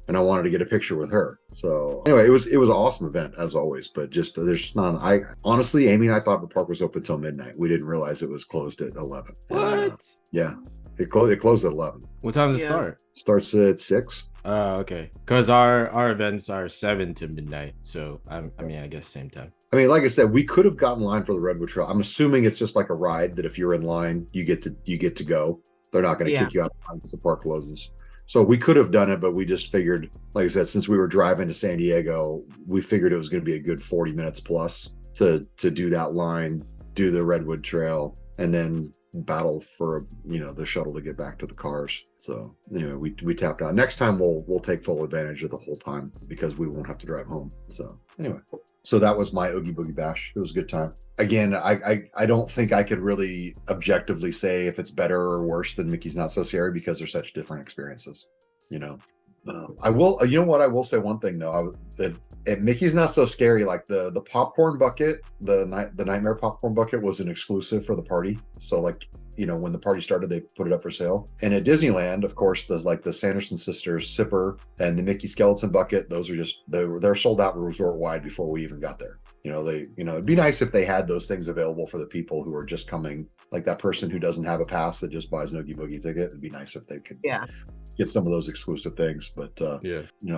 and I wanted to get a picture with her. So anyway, it was an awesome event as always, but just there's just none. I honestly, Amy and I thought the park was open till midnight. We didn't realize it was closed at 11. What? Yeah, it closed at 11. What time does it start? Starts at 6. Oh, okay. Because our events are 7 to midnight. So I guess same time. I mean, like I said, we could have gotten line for the Redwood Trail. I'm assuming it's just like a ride that if you're in line, you get to go. They're not going to kick you out of line because the park closes. So we could have done it, but we just figured, like I said, since we were driving to San Diego, we figured it was going to be a good 40 minutes plus to do that line, do the Redwood Trail, and then battle for the shuttle to get back to the cars. So anyway, we tapped out. Next time we'll take full advantage of the whole time because we won't have to drive home. So anyway, so that was my Oogie Boogie Bash. It was a good time. Again, I don't think I could really objectively say if it's better or worse than Mickey's Not So Scary because they're such different experiences. I will. I will say one thing though. At Mickey's Not So Scary, like the popcorn bucket, the Nightmare popcorn bucket was an exclusive for the party. So like when the party started, they put it up for sale. And at Disneyland, of course, the Sanderson sisters sipper and the Mickey skeleton bucket, those are just they're sold out resort wide before we even got there. It'd be nice if they had those things available for the people who are just coming, like that person who doesn't have a pass that just buys an Oogie Boogie ticket. It'd be nice if they could get some of those exclusive things. But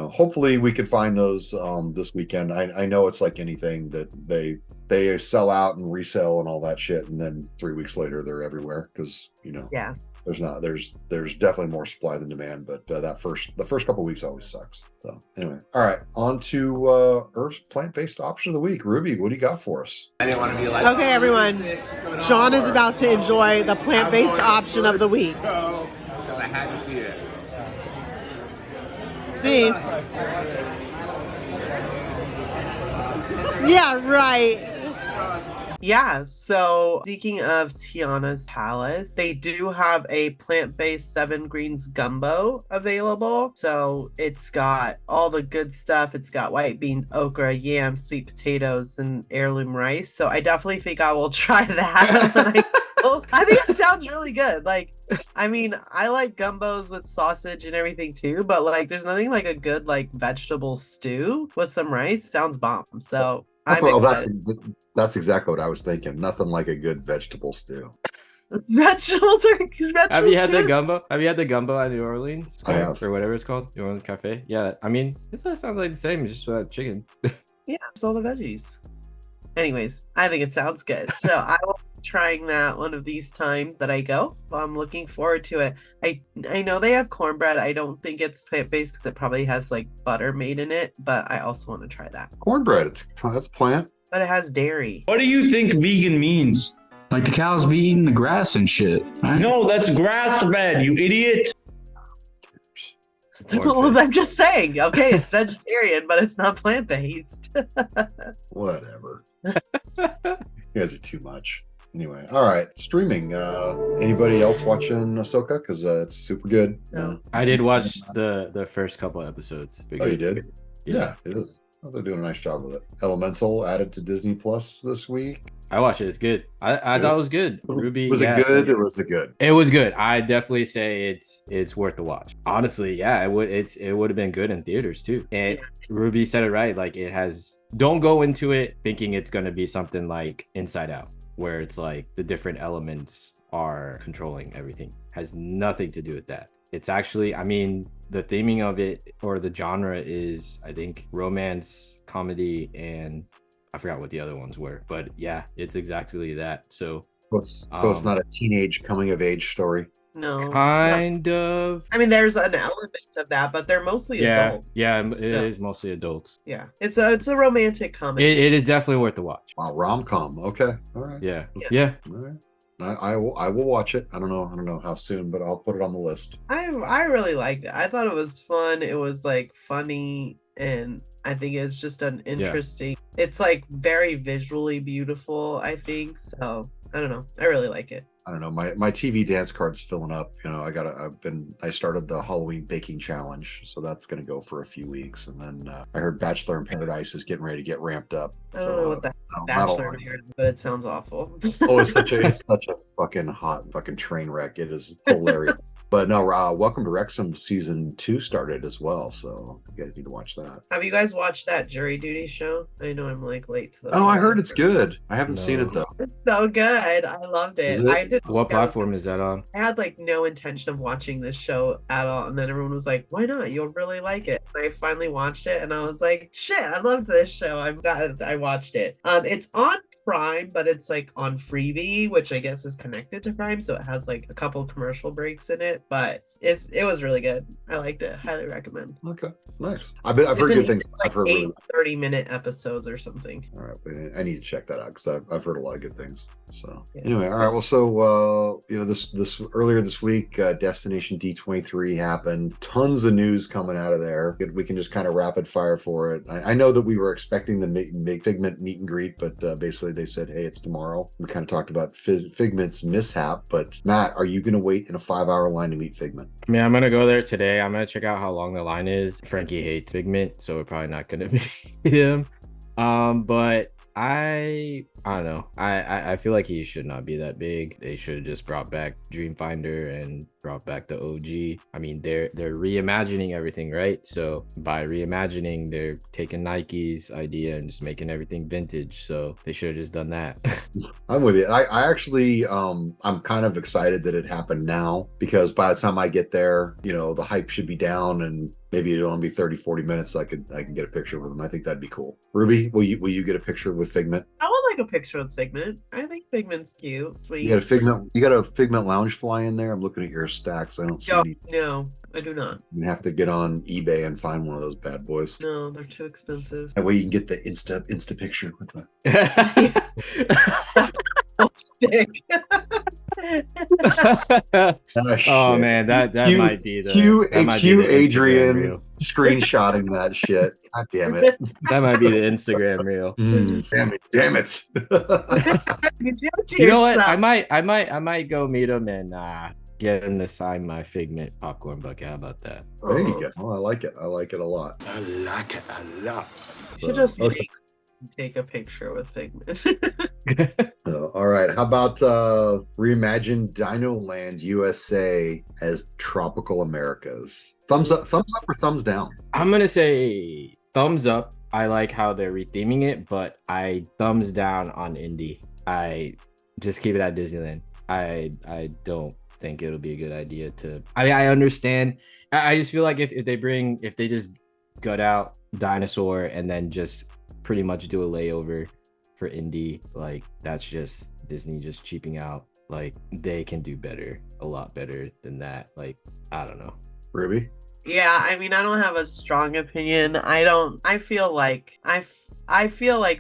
hopefully we can find those this weekend. I know it's like anything that they sell out and resell and all that shit, and then 3 weeks later they're everywhere because there's definitely more supply than demand, but the first couple weeks always sucks. So anyway, all right, on to Earth's plant-based option of the week. Ruby, what do you got for us? Okay, everyone, Sean is about to enjoy the plant-based option of the week. I had to see it. See? Yeah, right. Yeah, so speaking of Tiana's Palace, they do have a plant-based 7 greens gumbo available. So it's got all the good stuff. It's got white beans, okra, yam, sweet potatoes, and heirloom rice. So I definitely think I will try that. I think it sounds really good. Like, I mean, I like gumbos with sausage and everything too, but like there's nothing like a good like vegetable stew with some rice. Sounds bomb. So that's exactly what I was thinking. Nothing like a good vegetable stew. Vegetables. Have you had the gumbo? Have you had the gumbo at New Orleans? I have. Or whatever it's called, New Orleans Cafe. Yeah, I mean, it sounds like the same, just without chicken. Yeah, it's all the veggies. Anyways, I think it sounds good. So I will be trying that one of these times that I go. I'm looking forward to it. I know they have cornbread. I don't think it's plant-based because it probably has like butter made in it, but I also want to try that. Cornbread, that's plant. But it has dairy. What do you think vegan means? Like the cows be eating the grass and shit, right? No, that's grass-fed, you idiot. Well, I'm just saying, okay, it's vegetarian, but it's not plant-based. Whatever. You guys are too much. Anyway, all right. Streaming. Anybody else watching Ahsoka? Because it's super good. I did watch the first couple episodes. Oh, you did? Yeah, it is. Oh, they're doing a nice job with it. Elemental added to Disney Plus this week. I watched it. It's good. I thought it was good. Ruby, was it good or was it good? It was good. I definitely say it's worth the watch. Honestly, yeah, it would have been good in theaters too. And Ruby said it right. Like don't go into it thinking it's gonna be something like Inside Out, where it's like the different elements are controlling everything. Has nothing to do with that. It's actually, I mean, the theming of it or the genre is, I think, romance, comedy, and I forgot what the other ones were, but yeah, it's exactly that. So it's not a teenage coming of age story. No, kind of. I mean, there's an element of that, but they're mostly adults. Yeah, it is mostly adults. Yeah, it's a romantic comedy. It is definitely worth the watch. Wow, rom-com. Okay, all right. Yeah. All right. I will watch it. I don't know how soon, but I'll put it on the list. I really liked it. I thought it was fun. It was like funny, and I think it's just an interesting. It's like very visually beautiful, I think. So I don't know. I really like it. I don't know. My TV dance card's filling up. I started the Halloween baking challenge, so that's going to go for a few weeks, and then I heard Bachelor in Paradise is getting ready to get ramped up. I don't know what that Bachelor is, but it sounds awful. Oh, it's such a fucking hot fucking train wreck. It is hilarious. But no, Welcome to Wrexham season 2 started as well, so you guys need to watch that. Have you guys watched that Jury Duty show? I know I'm like late to the. Oh, I heard it's good. I haven't seen it though. It's so good. I loved it. What platform is that on? I had like no intention of watching this show at all, and then everyone was like, "Why not? You'll really like it." And I finally watched it, and I was like, "Shit, I love this show." I'm glad I watched it. It's on Prime, but it's like on Freevee, which I guess is connected to Prime, so it has like a couple commercial breaks in it. But it was really good. I liked it. Highly recommend. Okay, nice. I've heard It's good things. like I've heard 30-minute episodes or something. All right, but I need to check that out because I've heard a lot of good things. So Yeah. anyway, all right. Well, so this earlier this week, Destination D23 happened. Tons of news coming out of there. We can just kind of rapid fire for it. I know that we were expecting the make Figment meet and greet, but basically they said, hey, it's tomorrow. We kind of talked about Figment's mishap, but Matt, are you going to wait in a 5-hour line to meet Figment? I mean, I'm gonna go there today. I'm gonna check out how long the line is. Frankie hates Figment, so we're probably not gonna meet him. But I don't know. I feel like he should not be that big. They should have just brought back Dreamfinder and brought back the OG. I mean, they're reimagining everything, right? So by reimagining, they're taking Nike's idea and just making everything vintage. So they should have just done that. I'm with you. I actually I'm kind of excited that it happened now, because by the time I get there, the hype should be down and maybe it'll only be 30-40 minutes. So I can get a picture with him. I think that'd be cool. Ruby, will you get a picture with Figment? I would like a picture with Figment. I think Figment's cute. Sweet. You got a Figment lounge fly in there? I'm looking at your stacks. I don't see any. No, I do not. You have to get on eBay and find one of those bad boys. No, they're too expensive. That way you can get the Insta picture with the Stick. Oh man, that might be the Cue Instagram Adrian reel. screenshotting that shit. God damn it. That might be the Instagram reel. Damn it. You know what? I might go meet him and get him to sign my Figment popcorn bucket. How about that? There you go. Oh, I like it. I like it a lot. I like it a lot. You should just take a picture with Figment. All right. How about reimagine Dino Land USA as Tropical Americas? Thumbs up or thumbs down? I'm gonna say thumbs up. I like how they're retheming it, but I thumbs down on Indy. I just keep it at Disneyland. I don't think it'll be a good idea to. I mean, I understand. I just feel like if they just gut out Dinosaur and then just pretty much do a layover for Indy, like that's just Disney just cheaping out. Like they can do better, a lot better than that. Like I don't know. Ruby? Yeah, I mean, I don't have a strong opinion. I feel like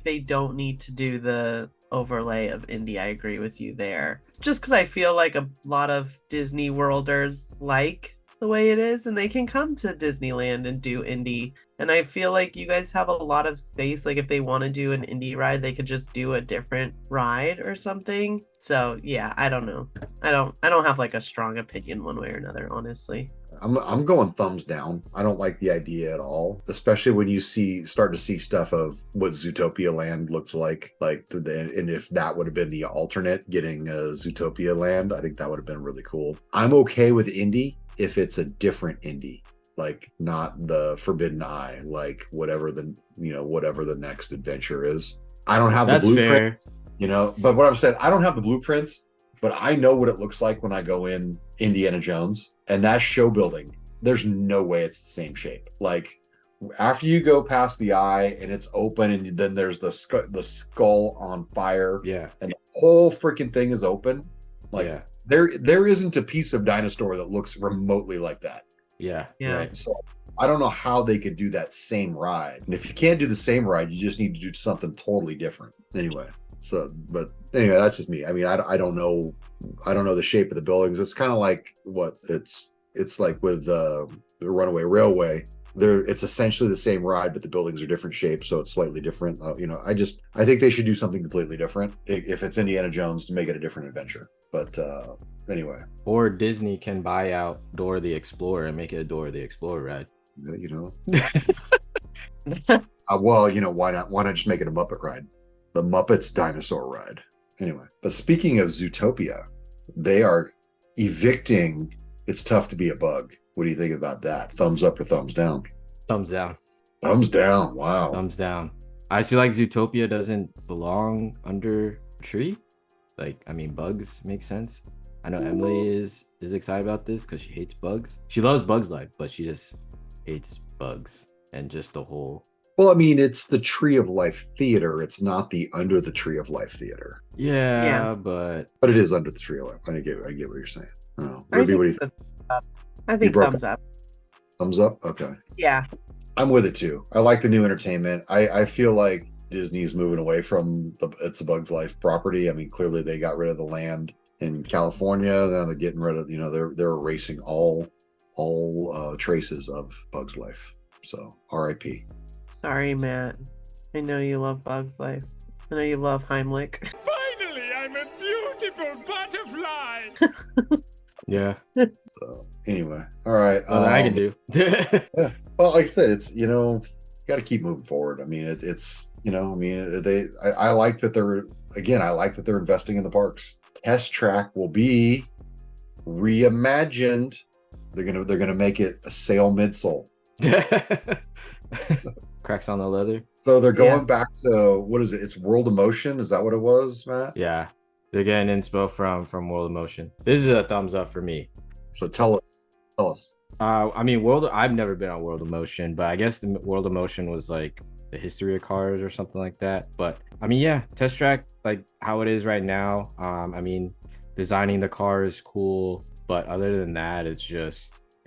they don't need to do the overlay of Indy. I agree with you there. Just because I feel like a lot of Disney Worlders like the way it is, and they can come to Disneyland and do Indy. And I feel like you guys have a lot of space. Like if they want to do an Indy ride, they could just do a different ride or something. So yeah, I don't know. I don't have like a strong opinion one way or another, honestly. I'm going thumbs down. I don't like the idea at all, especially when you start to see stuff of what Zootopia Land looks like. And if that would have been the alternate, getting Zootopia Land, I think that would have been really cool. I'm okay with Indy if it's a different Indy, like not the Forbidden Eye, like whatever the next adventure is. I don't have the blueprints, but what I'm saying, I don't have the blueprints, but I know what it looks like when I go in Indiana Jones, and that show building, there's no way it's the same shape. Like after you go past the eye and it's open, and then there's the skull on fire, and the whole freaking thing is open. Like there isn't a piece of Dinosaur that looks remotely like that. Yeah. Right. So I don't know how they could do that same ride. And if you can't do the same ride, you just need to do something totally different. Anyway. But anyway, that's just me. I mean, I don't know the shape of the buildings. It's kind of like it's like with the Runaway Railway. It's essentially the same ride, but the buildings are different shapes, so it's slightly different. I think they should do something completely different if it's Indiana Jones, to make it a different adventure. But anyway, or Disney can buy out Dora the Explorer and make it a Dora the Explorer ride. Well, why not? Why not just make it a Muppet ride? The Muppets Dinosaur Ride. Anyway, but speaking of Zootopia, they are evicting It's Tough to Be a Bug. What do you think about that? Thumbs up or thumbs down? Thumbs down. Thumbs down. Wow. Thumbs down. I feel like Zootopia doesn't belong under a tree. Like, I mean, bugs make sense. I know Emily is excited about this because she hates bugs. She loves Bugs Life, but she just hates bugs and just the whole. Well, I mean, it's the Tree of Life Theater. It's not the Under the Tree of Life Theater. Yeah. But it is under the Tree of Life. I get what you're saying. Oh, Ruby, what do you think? I think broke thumbs up. Thumbs up? Okay. Yeah. I'm with it too. I like the new entertainment. I feel like Disney's moving away from the It's a Bug's Life property. I mean, clearly they got rid of the land in California. Now they're getting rid of, they're erasing all traces of Bug's Life. So R.I.P. Sorry, Matt. I know you love Bug's Life. I know you love Heimlich. Finally, I'm a beautiful butterfly. Yeah. So anyway, all right. Nothing I can do. Yeah. Well, like I said, it's got to keep moving forward. I mean, it's I like that they're investing in the parks. Test Track will be reimagined. They're gonna make it a sail midsole. Cracks on the leather. So they're going back to, what is it? It's World of Motion. Is that what it was, Matt? Yeah, they're getting inspo from World of Motion. This is a thumbs up for me. So tell us. I mean, I've never been on World of Motion, but I guess the World of Motion was like the history of cars or something like that. But I mean, yeah, Test Track, like how it is right now. I mean, designing the car is cool, but other than that, it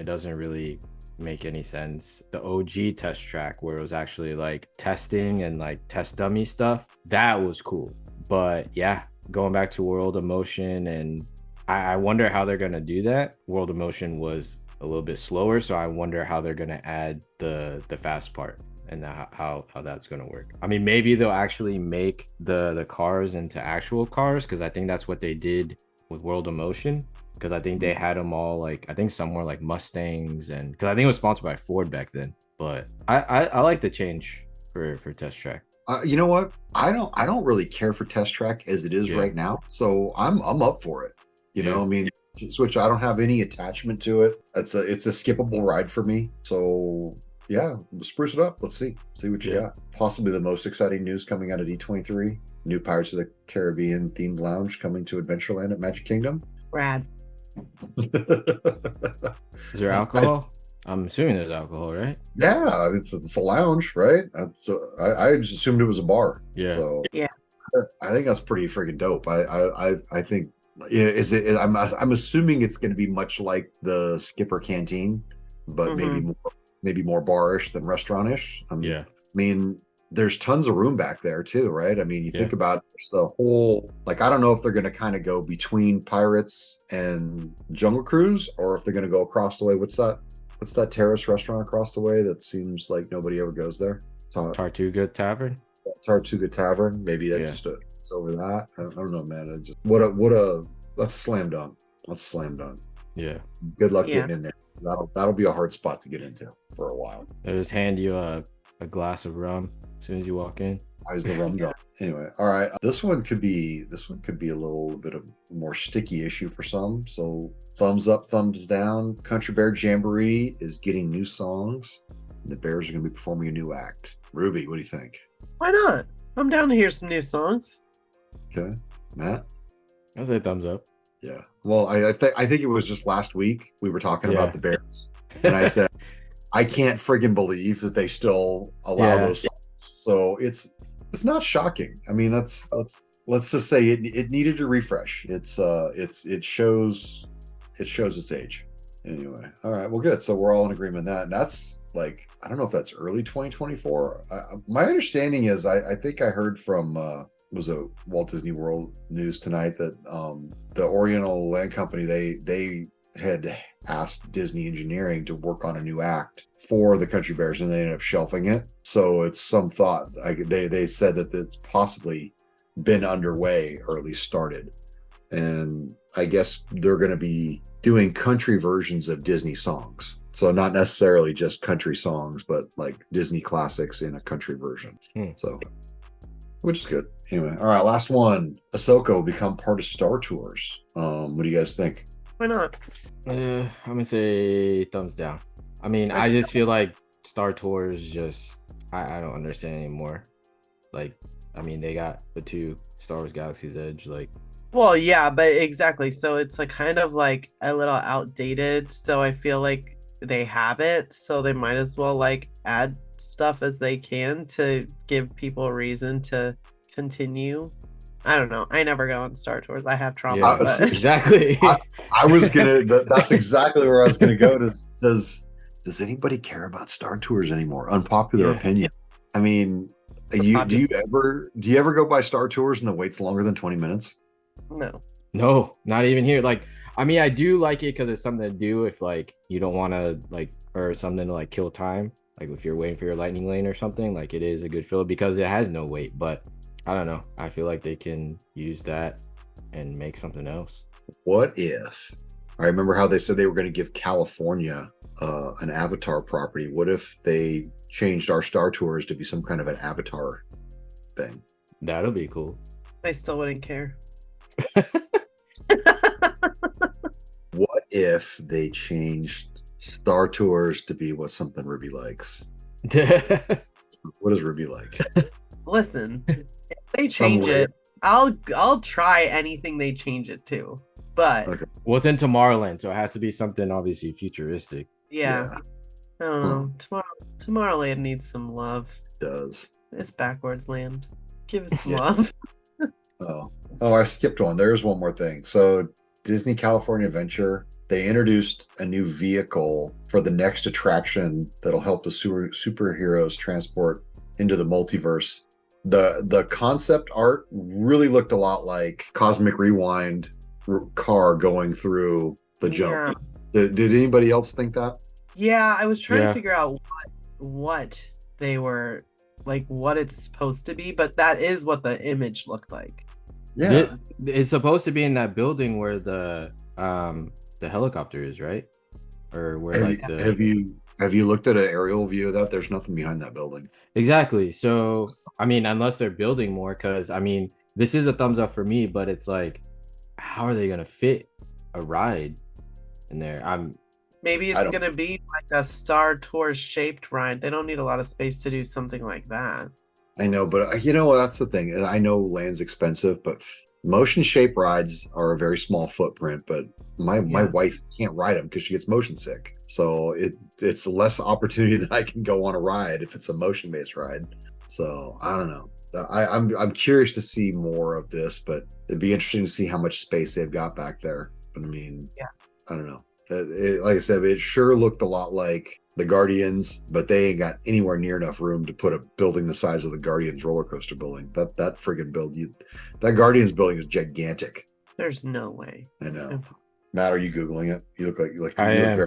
doesn't really make any sense. The OG Test Track, where it was actually like testing and like test dummy stuff, that was cool. But yeah, going back to World of Motion, and I wonder how they're gonna do that. World of Motion was a little bit slower, so I wonder how they're gonna add the fast part and how that's gonna work. I mean, maybe they'll actually make the cars into actual cars, because I think that's what they did with World of Motion. Because I think they had them all, like, I think some were like Mustangs, and because I think it was sponsored by Ford back then. But I like the change for Test Track. You know what? I don't really care for Test Track as it is right now. So I'm up for it. You know, I mean, Switch, I don't have any attachment to it. It's a skippable ride for me. So yeah, spruce it up. Let's see what you got. Possibly the most exciting news coming out of D23: new Pirates of the Caribbean themed lounge coming to Adventureland at Magic Kingdom. Rad. Is there alcohol? I'm assuming there's alcohol, right? Yeah, it's a lounge, right? So I just assumed it was a bar. Yeah. So yeah, I think that's pretty freaking dope. I think, I'm assuming it's going to be much like the Skipper Canteen, but maybe more bar-ish than restaurant-ish. Yeah. I mean, there's tons of room back there too, right? I mean, you think about the whole, like, I don't know if they're going to kind of go between Pirates and Jungle Cruise, or if they're going to go across the way. What's that terrace restaurant across the way that seems like nobody ever goes there? Tortuga Tavern. Tortuga Tavern. Maybe it's over that. I don't know, man. That's a slam dunk. Yeah. Good luck getting in there. That'll be a hard spot to get into for a while. They just hand you a glass of rum as soon as you walk in. How's the rum going? Anyway, all right. This one could be a little bit of a more sticky issue for some. So thumbs up, thumbs down. Country Bear Jamboree is getting new songs, and the Bears are going to be performing a new act. Ruby, what do you think? Why not? I'm down to hear some new songs. Okay, Matt. I'll say thumbs up. Yeah. Well, I think it was just last week we were talking about the Bears, and I said I can't friggin' believe that they still allow those songs. So it's not shocking. I mean, let's just say it needed a refresh. It shows its age. Anyway, all right. Well, good. So we're all in agreement on that. And that's, like, I don't know if that's early 2024. My understanding is I think I heard from was a Walt Disney World News tonight that the Oriental Land Company, they had asked Disney Engineering to work on a new act for the Country Bears, and they ended up shelving it. So it's some thought. They said that it's possibly been underway, or at least started. And I guess they're going to be doing country versions of Disney songs. So not necessarily just country songs, but like Disney classics in a country version. So, which is good. Anyway, all right, last one. Ahsoka will become part of Star Tours. What do you guys think? Why not? I'm gonna say thumbs down. I mean, I just feel like Star Tours I don't understand anymore. Like, I mean, they got the 2 Star Wars Galaxy's Edge, like. Well, yeah, but exactly. So it's like kind of like a little outdated. So I feel like they have it, so they might as well like add stuff as they can to give people a reason to continue. I don't know. I never go on Star Tours. I have trauma. Yeah, but- exactly. I was gonna. That's exactly where I was gonna go. Does anybody care about Star Tours anymore? Unpopular Yeah. opinion. I mean, do you ever go by Star Tours and the wait's longer than 20 minutes? No. No, not even here. Like, I mean, I do like it because it's something to do if like you don't want to like, or something to like kill time. Like if you're waiting for your lightning lane or something, like it is a good fill because it has no wait. But I don't know. I feel like they can use that and make something else. What if? I remember how they said they were going to give California an Avatar property. What if they changed our Star Tours to be some kind of an Avatar thing? That'll be cool. I still wouldn't care. What if they changed Star Tours to be what something Ruby likes? What does Ruby like? Listen, if they change it, I'll try anything they change it to. But Okay. Well, it's in Tomorrowland, so it has to be something obviously futuristic. yeah, I don't know. Tomorrowland needs some love. It does. It's backwards land. Give it some love. Oh, I skipped one. There's one more thing. So Disney California Adventure, they introduced a new vehicle for the next attraction that'll help the superheroes transport into the multiverse. The concept art really looked a lot like Cosmic Rewind car going through the jump. Did anybody else think that? Yeah, I was trying to figure out what they were like, what it's supposed to be, but that is what the image looked like. Yeah, It's supposed to be in that building where the helicopter is, right? Or where have you looked at an aerial view of that? There's nothing behind that building. Exactly. So I mean, unless they're building more, because I mean, this is a thumbs up for me, but it's like, how are they gonna fit a ride in there? Maybe it's gonna be like a Star Tours shaped ride. They don't need a lot of space to do something like that. I know, but you know, that's the thing. I know land's expensive, but motion shape rides are a very small footprint. But my wife can't ride them because she gets motion sick. So it's less opportunity that I can go on a ride if it's a motion based ride. So I don't know. I'm curious to see more of this, but it'd be interesting to see how much space they've got back there. But I mean, I don't know. Like I said, it sure looked a lot like the Guardians, but they ain't got anywhere near enough room to put a building the size of the Guardians roller coaster building. That friggin' that Guardians building is gigantic. There's no way. I know. Matt, are you googling it? You look like I am.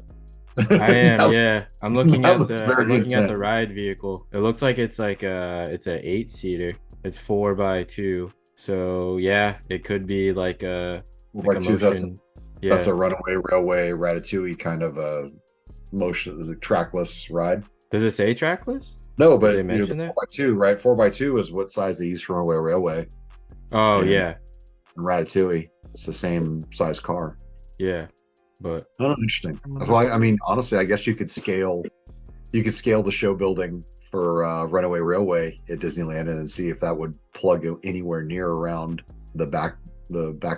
I am. Yeah, I'm looking at the ride vehicle. It looks like it's like it's a 8-seater. It's 4x2. So yeah, it could be like a 4x2. That's a Runaway Railway Ratatouille kind of a motion, is a trackless ride. Does it say trackless? No, but they mention the 4x2, right? 4x2 is what size they use for Runaway Railway. Oh, yeah. And Ratatouille, it's the same size car. Yeah, but oh, interesting. Well, I mean, honestly, I guess you could scale the show building for Runaway Railway at Disneyland and then see if that would plug anywhere near around the back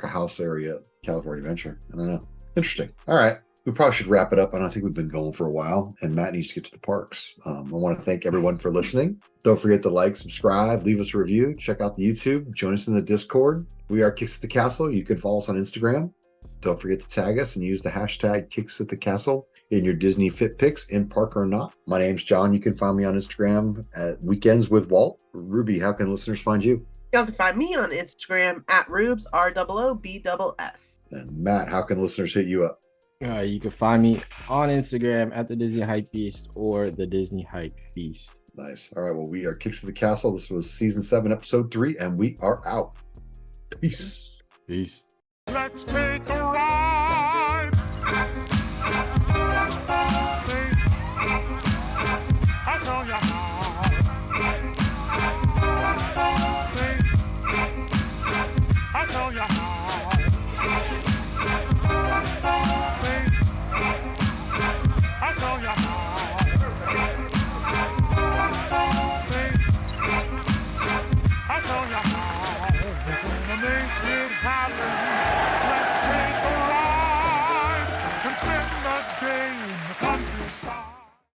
of house area, California Adventure. I don't know. Interesting. All right. We probably should wrap it up. I don't think we've been going for a while, and Matt needs to get to the parks. I want to thank everyone for listening. Don't forget to like, subscribe, leave us a review, check out the YouTube, join us in the Discord. We are Kicks at the Castle. You can follow us on Instagram. Don't forget to tag us and use the hashtag Kicks at the Castle in your Disney Fit Pics, in park or not. My name's John. You can find me on Instagram at Weekends with Walt. Ruby, how can listeners find you? Y'all can find me on Instagram at Rubes, ROOBSS. And Matt, how can listeners hit you up? You can find me on Instagram at the Disney Hype Beast or the Disney Hype Feast. Nice. All right. Well, we are Kicks at the Castle. This was season 7, episode 3, and we are out. Peace. Peace. Let's take a ride. I'll show you how. I'll show you how. I'll show you how.